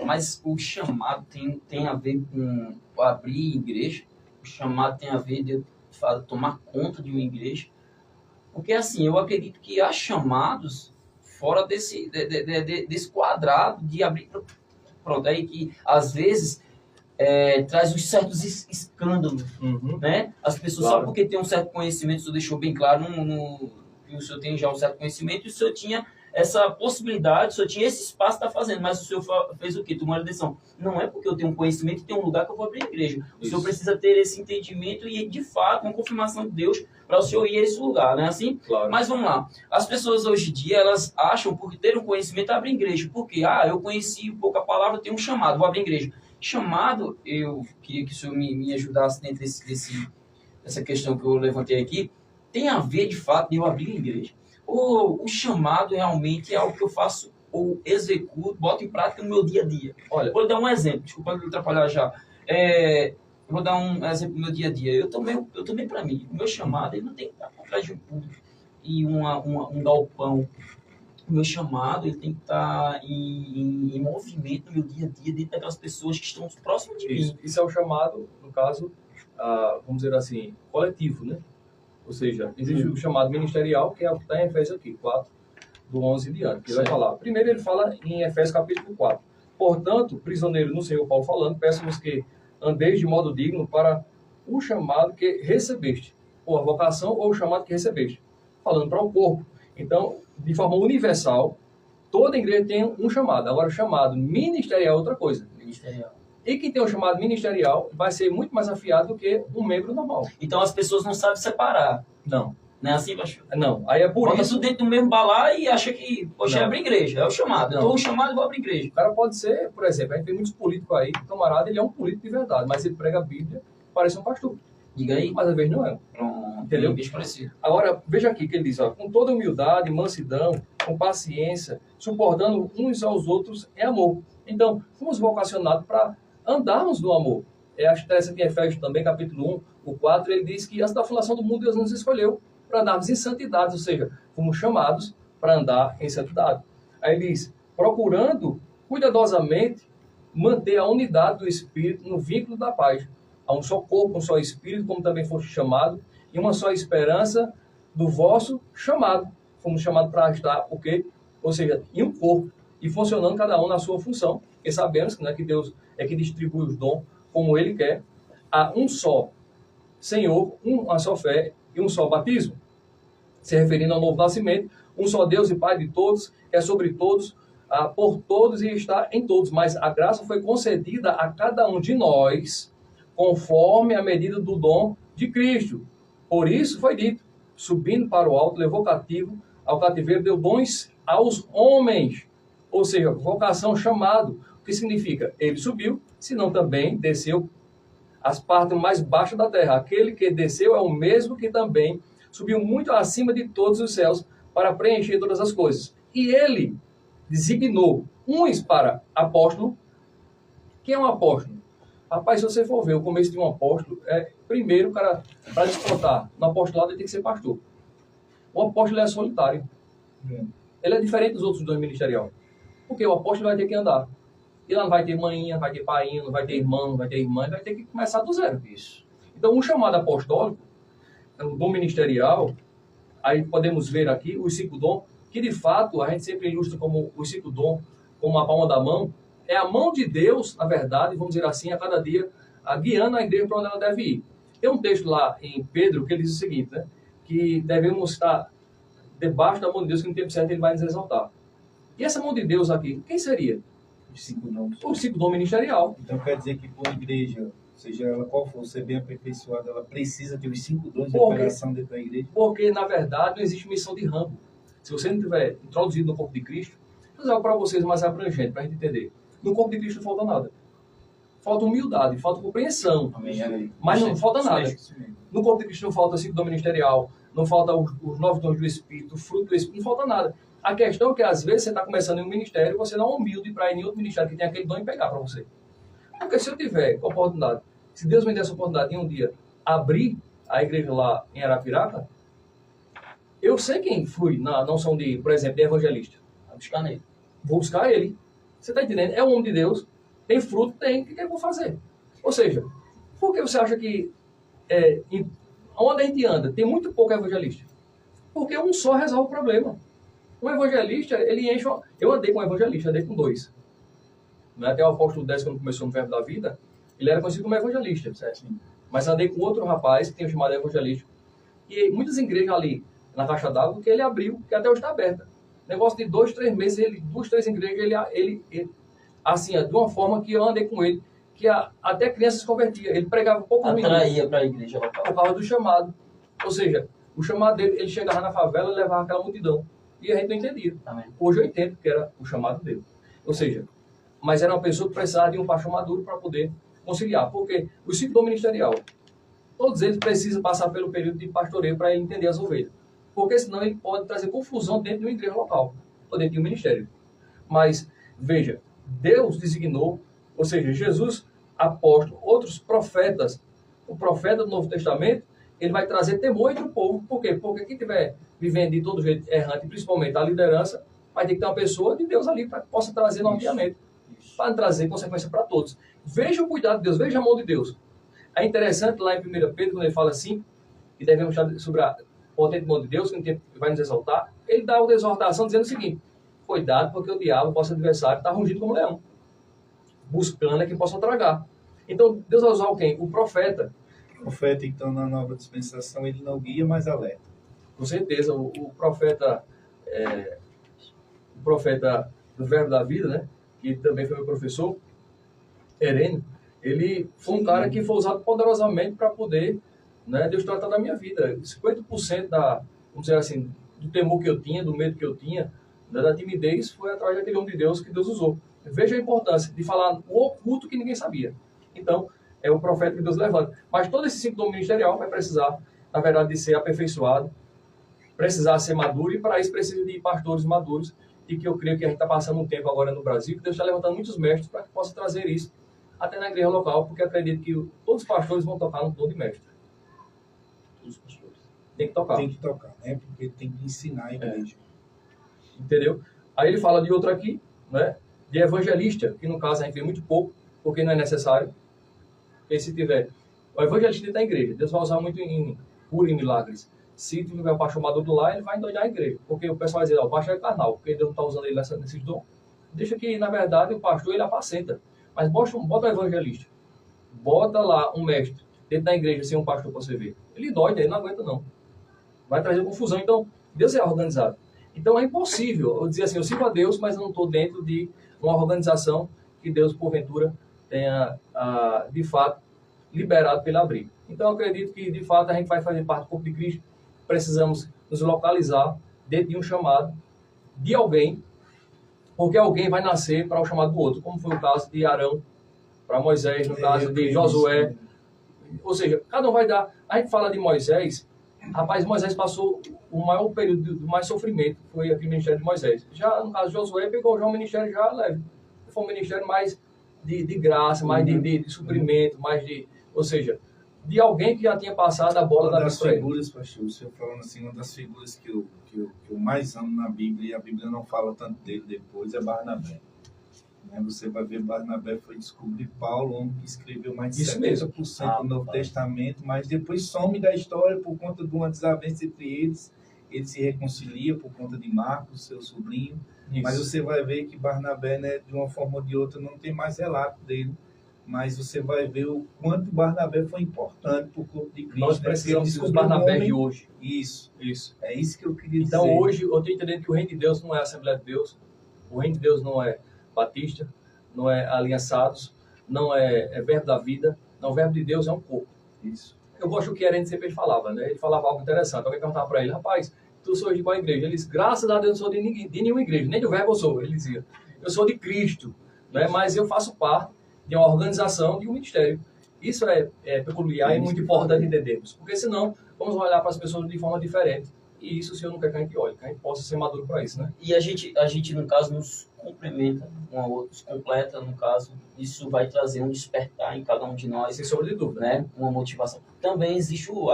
mas o chamado tem a ver com abrir igreja, o chamado tem a ver de tomar conta de uma igreja, porque assim, eu acredito que há chamados fora desse quadrado de abrir, pronto, aí que às vezes traz uns certos escândalos, né? As pessoas, claro, só porque tem um certo conhecimento, o senhor deixou bem claro, que o senhor tem já um certo conhecimento, e o senhor tinha essa possibilidade, o senhor tinha esse espaço para fazendo, mas o senhor fez o quê? Tomou uma decisão. Não é porque eu tenho um conhecimento e tem um lugar que eu vou abrir a igreja. O senhor precisa ter esse entendimento e, de fato, uma confirmação de Deus para o senhor ir a esse lugar, não é assim? Claro. Mas vamos lá. As pessoas hoje em dia, elas acham, por ter um conhecimento, abrir igreja. Por quê? Eu conheci pouca palavra, eu tenho um chamado, vou abrir igreja. Chamado, eu queria que o senhor me ajudasse dentro dessa questão que eu levantei aqui, tem a ver, de fato, de eu abrir a igreja. O chamado realmente é algo que eu faço ou executo, boto em prática no meu dia a dia. Olha, vou dar um exemplo, desculpa me atrapalhar já. Vou dar um exemplo do meu dia a dia. Eu também para mim, o meu chamado, ele não tem que estar por trás de um público e um galpão. O meu chamado, ele tem que estar em movimento no meu dia a dia, dentro daquelas pessoas que estão próximas de mim. Isso é o chamado, no caso, vamos dizer assim, coletivo, né? Ou seja, existe o chamado ministerial, que é o que está em Efésios aqui, 4, do 11 em diante, que ele vai falar. Primeiro ele fala em Efésios capítulo 4. Portanto, prisioneiro no Senhor, Paulo falando, peço-vos que andeis de modo digno para o chamado que recebeste, ou a vocação ou o chamado que recebeste. Falando para o corpo, Então, de forma universal, toda igreja tem um chamado. Agora, o chamado ministerial é outra coisa. Ministerial. E quem tem um chamado ministerial vai ser muito mais afiado do que um membro normal. Então as pessoas não sabem separar. Não. Não é assim, pastor? Não. Aí é por Bota isso... tudo dentro do mesmo balai e acha que, poxa, Não. abre igreja. É o chamado. Não. Estou chamado e vou abrir igreja. O cara pode ser, por exemplo, a gente tem muitos políticos aí, o camarada, ele é um político de verdade, mas ele prega a Bíblia, parece um pastor. Diga aí. Mas às vezes não é. Pronto. Entendeu? Bicho parecido. Agora, veja aqui que ele diz, ó, com toda humildade, mansidão, com paciência, suportando uns aos outros em amor. Então, fomos vocacionados para andarmos no amor. Acho interessante em Efésios também, capítulo 1, o 4, ele diz que antes da fundação do mundo, Deus nos escolheu para andarmos em santidade, ou seja, fomos chamados para andar em santidade. Aí ele diz, procurando cuidadosamente manter a unidade do Espírito no vínculo da paz. Há um só corpo, um só Espírito, como também foste chamado, e uma só esperança do vosso chamado. Fomos chamados para estar o quê? Ou seja, em um corpo, e funcionando cada um na sua função. E sabemos que Deus é que distribui os dons como Ele quer. Há um só Senhor, uma só fé e um só batismo. Se referindo ao novo nascimento, um só Deus e Pai de todos, que é sobre todos, por todos e está em todos. Mas a graça foi concedida a cada um de nós, conforme a medida do dom de Cristo. Por isso foi dito, subindo para o alto, levou cativo ao cativeiro, deu dons aos homens. Ou seja, vocação, chamado. O que significa? Ele subiu, senão também desceu as partes mais baixas da terra. Aquele que desceu é o mesmo que também subiu muito acima de todos os céus para preencher todas as coisas. E ele designou uns para apóstolo. Quem é um apóstolo? Rapaz, se você for ver o começo de um apóstolo, primeiro, o cara, para despontar no apostolado, ele tem que ser pastor. O apóstolo é solitário. Ele é diferente dos outros dons ministeriais. Porque o apóstolo vai ter que andar. E lá não vai ter mãinha, não vai ter painho, não vai ter irmão, não vai ter irmã, vai ter que começar do zero. Isso. Então, um chamado apostólico, o dom ministerial, aí podemos ver aqui os 5 dons, que de fato a gente sempre ilustra como os 5 dons, como a palma da mão. É a mão de Deus, na verdade, vamos dizer assim, a cada dia, guiando a igreja para onde ela deve ir. Tem um texto lá em Pedro que ele diz o seguinte, né? Que devemos estar debaixo da mão de Deus, que no tempo certo ele vai nos exaltar. E essa mão de Deus aqui, quem seria? Os 5 dons. O 5 dom ministerial. Então quer dizer que por igreja, seja ela qual for, ser bem aperfeiçoada, ela precisa ter os 5 dons de operação dentro da igreja? Porque, na verdade, não existe missão de ramo. Se você não tiver introduzido no corpo de Cristo, vou usar para vocês mais abrangente, para a gente entender. No corpo de Cristo não falta nada. Falta humildade, falta compreensão. Amém. Mas não falta nada. Isso mesmo. No corpo de Cristo não falta 5 dom ministerial, não falta os 9 dons do Espírito, o fruto do Espírito, não falta nada. A questão é que, às vezes, você está começando em um ministério e você não é humilde para ir em outro ministério que tem aquele dom e pegar para você. Porque se eu tiver oportunidade, se Deus me der essa oportunidade em um dia, abrir a igreja lá em Arapiraca, eu sei quem fui na noção de, por exemplo, de evangelista. Vai buscar nele. Vou buscar ele. Você está entendendo? É um homem de Deus, tem fruto, tem. O que eu vou fazer? Ou seja, por que você acha que onde a gente anda tem muito pouco evangelista? Porque um só resolve o problema. Um evangelista, ele enche... Eu andei com um evangelista, andei com 2. Até o apóstolo 10, quando começou no Verbo da Vida, ele era conhecido como evangelista, certo? Mas andei com outro rapaz, que tem o chamado evangelista. E muitas igrejas ali, na caixa d'água, que ele abriu, que até hoje está aberta. Negócio de 2, 3 meses, 2, 3 igrejas, ele assim, de uma forma que eu andei com ele, que até crianças se convertia. Ele pregava poucos minutos. Atraía para a igreja local. Por causa do chamado. Ou seja, o chamado dele, ele chegava na favela e levava aquela multidão. E a gente não entendia. Amém. Hoje eu entendo que era o chamado dele. Ou seja, mas era uma pessoa que precisava de um pastor maduro para poder conciliar. Porque o 5 dom ministerial, todos eles precisam passar pelo período de pastoreio para ele entender as ovelhas. Porque senão ele pode trazer confusão dentro de uma igreja local, ou dentro de um ministério. Mas, veja, Deus designou, ou seja, Jesus, apóstolo, outros profetas, o profeta do Novo Testamento, ele vai trazer temor entre o povo. Por quê? Porque quem estiver vivendo de todo jeito errante, principalmente a liderança, vai ter que ter uma pessoa de Deus ali para que possa trazer norteamento, para trazer consequência para todos. Veja o cuidado de Deus, veja a mão de Deus. É interessante lá em 1 Pedro, quando ele fala assim, que devemos estar sobre a potente mão de Deus, que vai nos exaltar, ele dá uma exortação dizendo o seguinte: cuidado, porque o diabo, vosso adversário, está rugindo como leão, buscando a quem possa tragar. Então, Deus vai usar quem? O profeta. O profeta, então, na nova dispensação, ele não guia, mas alerta. Com certeza, o profeta o profeta do Verbo da Vida, né? Que também foi meu professor, Herênio, ele foi um cara que foi usado poderosamente para poder, né, Deus tratar da minha vida. 50% vamos dizer assim, do temor que eu tinha, do medo que eu tinha, né, da timidez, foi atrás daquele homem de Deus que Deus usou. Veja a importância de falar o oculto que ninguém sabia. Então, é o profeta que Deus levanta. Mas todo esse sintoma ministerial vai precisar, na verdade, de ser aperfeiçoado, precisar ser maduro, e para isso precisa de pastores maduros, e que eu creio que a gente está passando um tempo agora no Brasil, que Deus está levantando muitos mestres para que possa trazer isso até na igreja local, porque acredito que todos os pastores vão tocar no tom de mestre. Todos os pastores. Tem que tocar. Tem que tocar, né? Porque tem que ensinar a igreja. Entendeu? Aí ele fala de outro aqui, né? De evangelista, que no caso a gente vê muito pouco, porque não é necessário. Porque se tiver... O evangelista está na igreja. Deus vai usar muito em cura e milagres. Se tiver o pastor maduro lá, ele vai endoidar a igreja. Porque o pessoal vai dizer, o pastor é carnal, porque Deus não está usando ele nesses dons. Deixa que, na verdade, o pastor ele apacenta. Mas bota um evangelista. Bota lá um mestre dentro da igreja sem um pastor para você ver. Ele dói, ele não aguenta não. Vai trazer confusão. Então, Deus é organizado. Então é impossível eu dizer assim, eu sirvo a Deus, mas eu não estou dentro de uma organização que Deus, porventura, tenha, de fato, liberado para ele abrir. Então eu acredito que, de fato, a gente vai fazer parte do corpo de Cristo. Precisamos nos localizar dentro de um chamado de alguém, porque alguém vai nascer para o chamado do outro, como foi o caso de Arão para Moisés, no caso de Josué. Ou seja, cada um vai dar... A gente fala de Moisés, rapaz, Moisés passou o maior período do mais sofrimento, foi aquele ministério de Moisés. Já no caso de Josué, pegou já um ministério já leve. Foi um ministério mais de graça, mais de suprimento, mais de... Ou seja, de alguém que já tinha passado a bola da das figuras, pastor, o senhor falando assim, uma das figuras que eu mais amo na Bíblia, e a Bíblia não fala tanto dele depois, é Barnabé. Você vai ver, Barnabé foi descobrir Paulo, homem que escreveu mais de 70% do Novo Testamento, mas depois some da história por conta de uma desavença entre eles. Ele se reconcilia por conta de Marcos, seu sobrinho. Isso. Mas você vai ver que Barnabé, né, de uma forma ou de outra, não tem mais relato dele. Mas você vai ver o quanto Barnabé foi importante para o corpo de Cristo. Nós precisamos dos Barnabé de hoje. Isso. É isso que eu queria dizer. Então hoje eu estou entendendo que o reino de Deus não é a Assembleia de Deus. O reino de Deus não é Batista, não é Aliançados, não é Verbo da Vida. Não, o Verbo de Deus é um corpo. Isso. Eu gosto do que Herênio sempre falava, né? Ele falava algo interessante. Alguém perguntava para ele, rapaz, tu sou de qual igreja? Ele disse, graças a Deus eu não sou de nenhuma igreja, nem do Verbo eu sou. Ele dizia, eu sou de Cristo, né? Mas eu faço parte de uma organização, de um ministério. Isso é peculiar e muito importante entendermos. Porque senão, vamos olhar para as pessoas de forma diferente. E isso o Senhor não quer que a gente olhe, que a gente possa ser maduro para isso, né? E a gente, no caso, nos complementa, um ao outro, nos completa, no caso, isso vai trazer um despertar em cada um de nós. Sem sombra de dúvida. Né? Uma motivação. Também existe o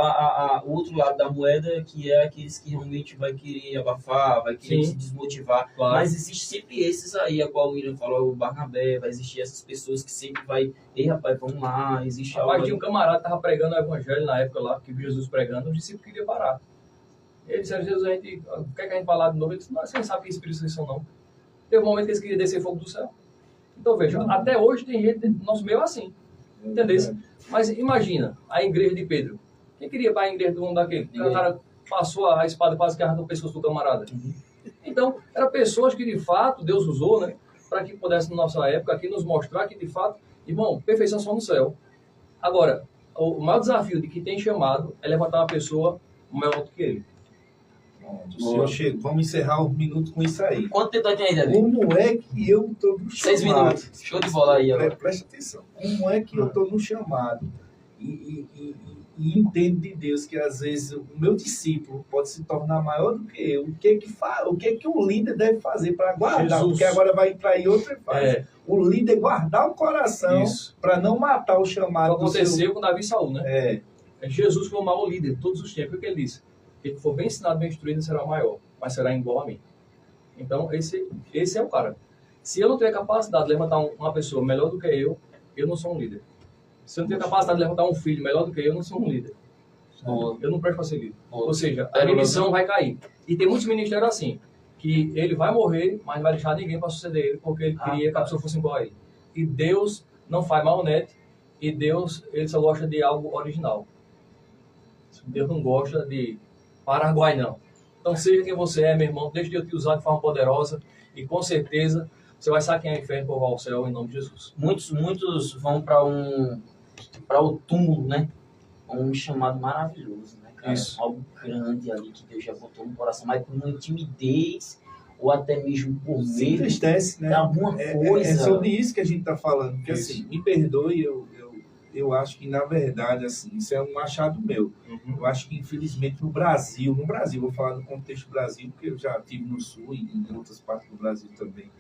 outro lado da moeda, que é aqueles que realmente vai querer abafar, vai querer se desmotivar. Claro. Mas existe sempre esses aí, a qual o William falou, o Barnabé, vai existir essas pessoas que sempre vai, ei rapaz, vamos lá, existe algo. Rapaz, tinha um camarada que estava pregando o evangelho na época lá, que viu Jesus pregando, os discípulos queriam parar. Ele disse, Jesus, o que é que a gente falar de novo? Ele disse, não, você não sabe que espíritos são não. Teve um momento que eles queriam descer fogo do céu. Então veja, até hoje tem gente no nosso meio assim. Entendeu? Mas imagina, a igreja de Pedro. Quem queria para a igreja do mundo daquele? O cara passou a espada quase que arrancou o pescoço do camarada. Então, eram pessoas que de fato Deus usou, né? Para que pudesse, na nossa época, aqui nos mostrar que de fato, irmão, perfeição só no céu. Agora, o maior desafio de que tem chamado é levantar uma pessoa maior do que ele. Vamos encerrar um minuto com isso aí. Quanto tempo tem aí, Davi? Como é que eu estou no chamado? 6 minutos. Show de bola aí. Presta atenção. Como é que eu estou no chamado e entendo de Deus que às vezes o meu discípulo pode se tornar maior do que eu? O que é que o líder deve fazer para guardar? Jesus. Porque agora vai entrar em outra fase. O líder guardar o coração para não matar o chamado. Aconteceu com Davi e Saul, né? Jesus foi o maior líder de todos os tempos. O que ele disse? Quem for bem ensinado, bem instruído, será maior, mas será igual a mim. Então, esse é o cara. Se eu não tiver capacidade de levantar uma pessoa melhor do que eu não sou um líder. Se eu não tiver capacidade de levantar um filho melhor do que eu não sou um líder. Eu não presto para ser líder. Ou seja, a missão vai cair. E tem muitos ministérios assim, que ele vai morrer, mas não vai deixar ninguém para suceder ele, porque ele queria que a pessoa fosse igual a ele. E Deus não faz marionete, e Deus ele só gosta de algo original. Deus não gosta de Paraguai, não. Então, seja quem você é, meu irmão, deixe Deus te usar de forma poderosa e, com certeza, você vai sair quem é inferno por ao céu, em nome de Jesus. Muitos vão para o túmulo, né? Um chamado maravilhoso, né, cara? Isso. Algo grande ali que Deus já botou no coração, mas por uma timidez ou até mesmo por Se medo entristece, né? de alguma coisa. É sobre isso que a gente está falando. Porque, Isso. assim, me perdoe, eu acho que, na verdade, assim, isso é um achado meu. Uhum. Eu acho que, infelizmente, no Brasil, vou falar do contexto Brasil, porque eu já estive no Sul e em outras partes do Brasil também.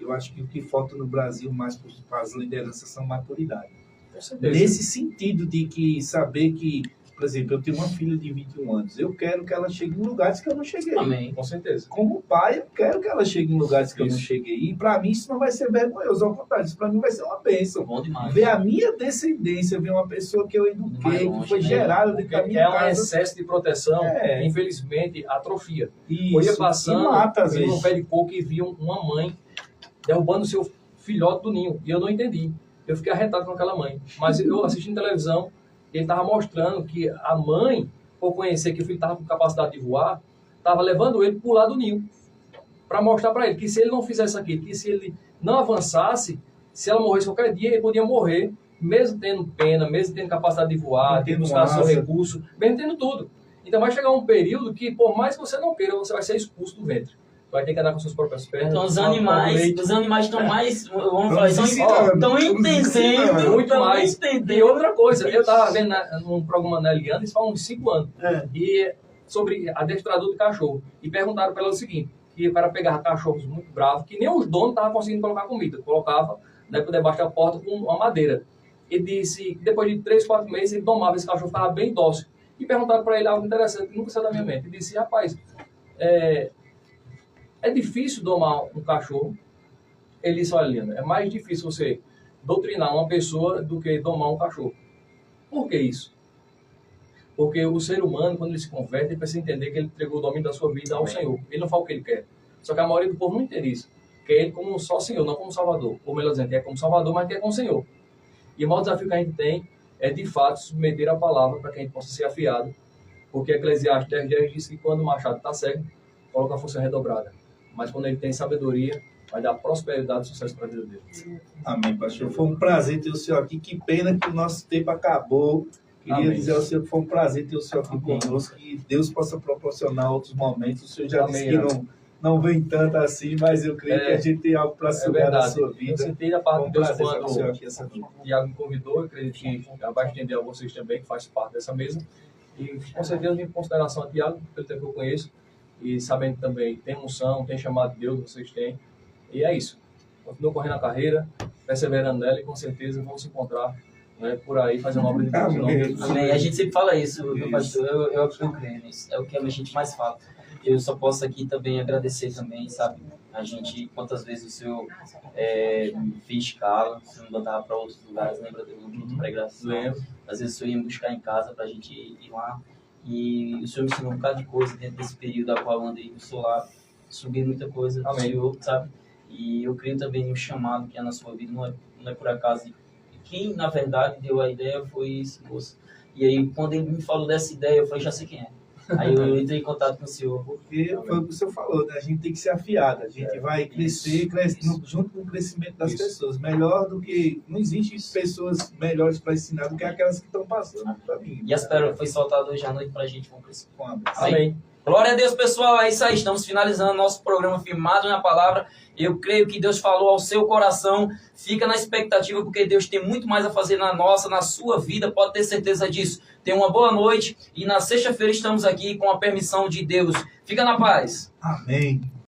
Eu acho que o que falta no Brasil mais para as lideranças são maturidade. Com certeza. Nesse sentido de que saber que, por exemplo, eu tenho uma filha de 21 anos, eu quero que ela chegue em lugares que eu não cheguei. Amém. Com certeza. Como pai, eu quero que ela chegue em lugares que eu não Isso. cheguei. E para mim isso não vai ser vergonhoso, ao contrário, isso para mim vai ser uma bênção. Bom demais. Ver a minha descendência, ver uma pessoa que eu Mais eduquei, longe, que foi né? gerada dentro da Porque minha é um casa. excesso de proteção, É. infelizmente, atrofia. Isso, Eu ia passando, e mata, às vi num vezes. pé de coco e vi uma mãe derrubando o seu filhote do ninho. E eu não entendi. Eu fiquei arretado com aquela mãe. Mas eu assistindo televisão, ele estava mostrando que a mãe, por conhecer que o filho estava com capacidade de voar, estava levando ele para o lado do ninho. Para mostrar para ele que se ele não fizesse aquilo, que se ele não avançasse, se ela morresse qualquer dia, ele podia morrer, mesmo tendo pena, mesmo tendo capacidade de voar, de Tendo buscar seu asa. recurso, mesmo tendo tudo. Então vai chegar um período que, por mais que você não queira, você vai ser expulso do ventre. Vai ter que andar com suas próprias pernas. Então os tomar animais estão mais, vamos falar, estão entendendo, muito estão mais. E entendendo. outra coisa, eu estava vendo num programa na Eliana, isso faz uns 5 anos, É. e sobre adestrador de cachorro. E perguntaram para ela o seguinte, que o cara pegava cachorros muito bravos, que nem os donos estavam conseguindo colocar comida. Colocava, né, por debaixo da porta com uma madeira. Ele disse que depois de 3, 4 meses ele domava, esse cachorro ficava bem dócil. E perguntaram para ele algo interessante, que nunca saiu da minha mente. Ele disse, rapaz, é difícil domar um cachorro. Ele disse, olha, Liana, é mais difícil você doutrinar uma pessoa do que domar um cachorro. Por que isso? Porque o ser humano, quando ele se converte, ele precisa entender que ele entregou o domínio da sua vida ao Senhor. Ele não fala o que ele quer. Só que a maioria do povo não entende isso. Quer ele como só Senhor, não como Salvador. Ou melhor dizendo, quer como Salvador, mas quer como Senhor. E o maior desafio que a gente tem é, de fato, submeter a palavra para que a gente possa ser afiado. Porque Eclesiastes 10:10 diz que quando o machado está cego, coloca a força redobrada. Mas quando ele tem sabedoria, vai dar prosperidade e sucesso para a vida dele. Amém, pastor. Foi um prazer ter o senhor aqui. Que pena que o nosso tempo acabou. Queria Amém. dizer ao senhor que foi um prazer ter o senhor aqui conosco. Que Deus possa proporcionar outros momentos. O senhor já Amém, disse que não vem tanto assim, mas eu creio que a gente tem algo para sugar da sua Eu vida. senti da Foi parte um de Deus prazer ter o senhor quando aqui essa noite. o Tiago me convidou. Eu acredito que já vai estender a vocês também, que faz parte dessa mesa. E com certeza, em consideração a Tiago, pelo tempo que eu conheço, e sabendo que também tem unção, tem chamado de Deus, vocês têm. E é isso. Continuo correndo a carreira, perseverando nela e com certeza vamos se encontrar, né, por aí, fazer uma obra de Deus. Em nome de Jesus. Amém. A gente sempre fala isso, meu pastor, eu creio nisso. É o que a gente mais fala. Eu só posso aqui também agradecer também, sabe? A gente, quantas vezes o senhor me fez escala, o senhor me mandava para outros lugares, lembra do culto de pregação? Lembro. Às vezes o senhor ia me buscar em casa para a gente ir lá. E o senhor me ensinou um bocado de coisa dentro desse período da qual eu andei no solar. Subi muita coisa do Amém. senhor, sabe? E eu creio também no chamado que é na sua vida, não é por acaso. E quem, na verdade, deu a ideia foi esse moço. E aí, quando ele me falou dessa ideia, eu falei, já sei quem é. Aí eu entrei em contato com o senhor. Porque foi o que o senhor falou, né? A gente tem que ser afiado. A gente vai crescer junto com o crescimento das Isso. pessoas. Melhor do que... Não existe pessoas melhores para ensinar do que aquelas que estão passando para mim. E as pérolas foi soltado hoje à noite pra gente. Vamos crescer. Com a benção. Amém. Glória a Deus, pessoal. É isso aí. Estamos finalizando nosso programa Firmado na Palavra. Eu creio que Deus falou ao seu coração. Fica na expectativa, porque Deus tem muito mais a fazer na sua vida. Pode ter certeza disso. Tenha uma boa noite. E na sexta-feira estamos aqui com a permissão de Deus. Fica na paz. Amém.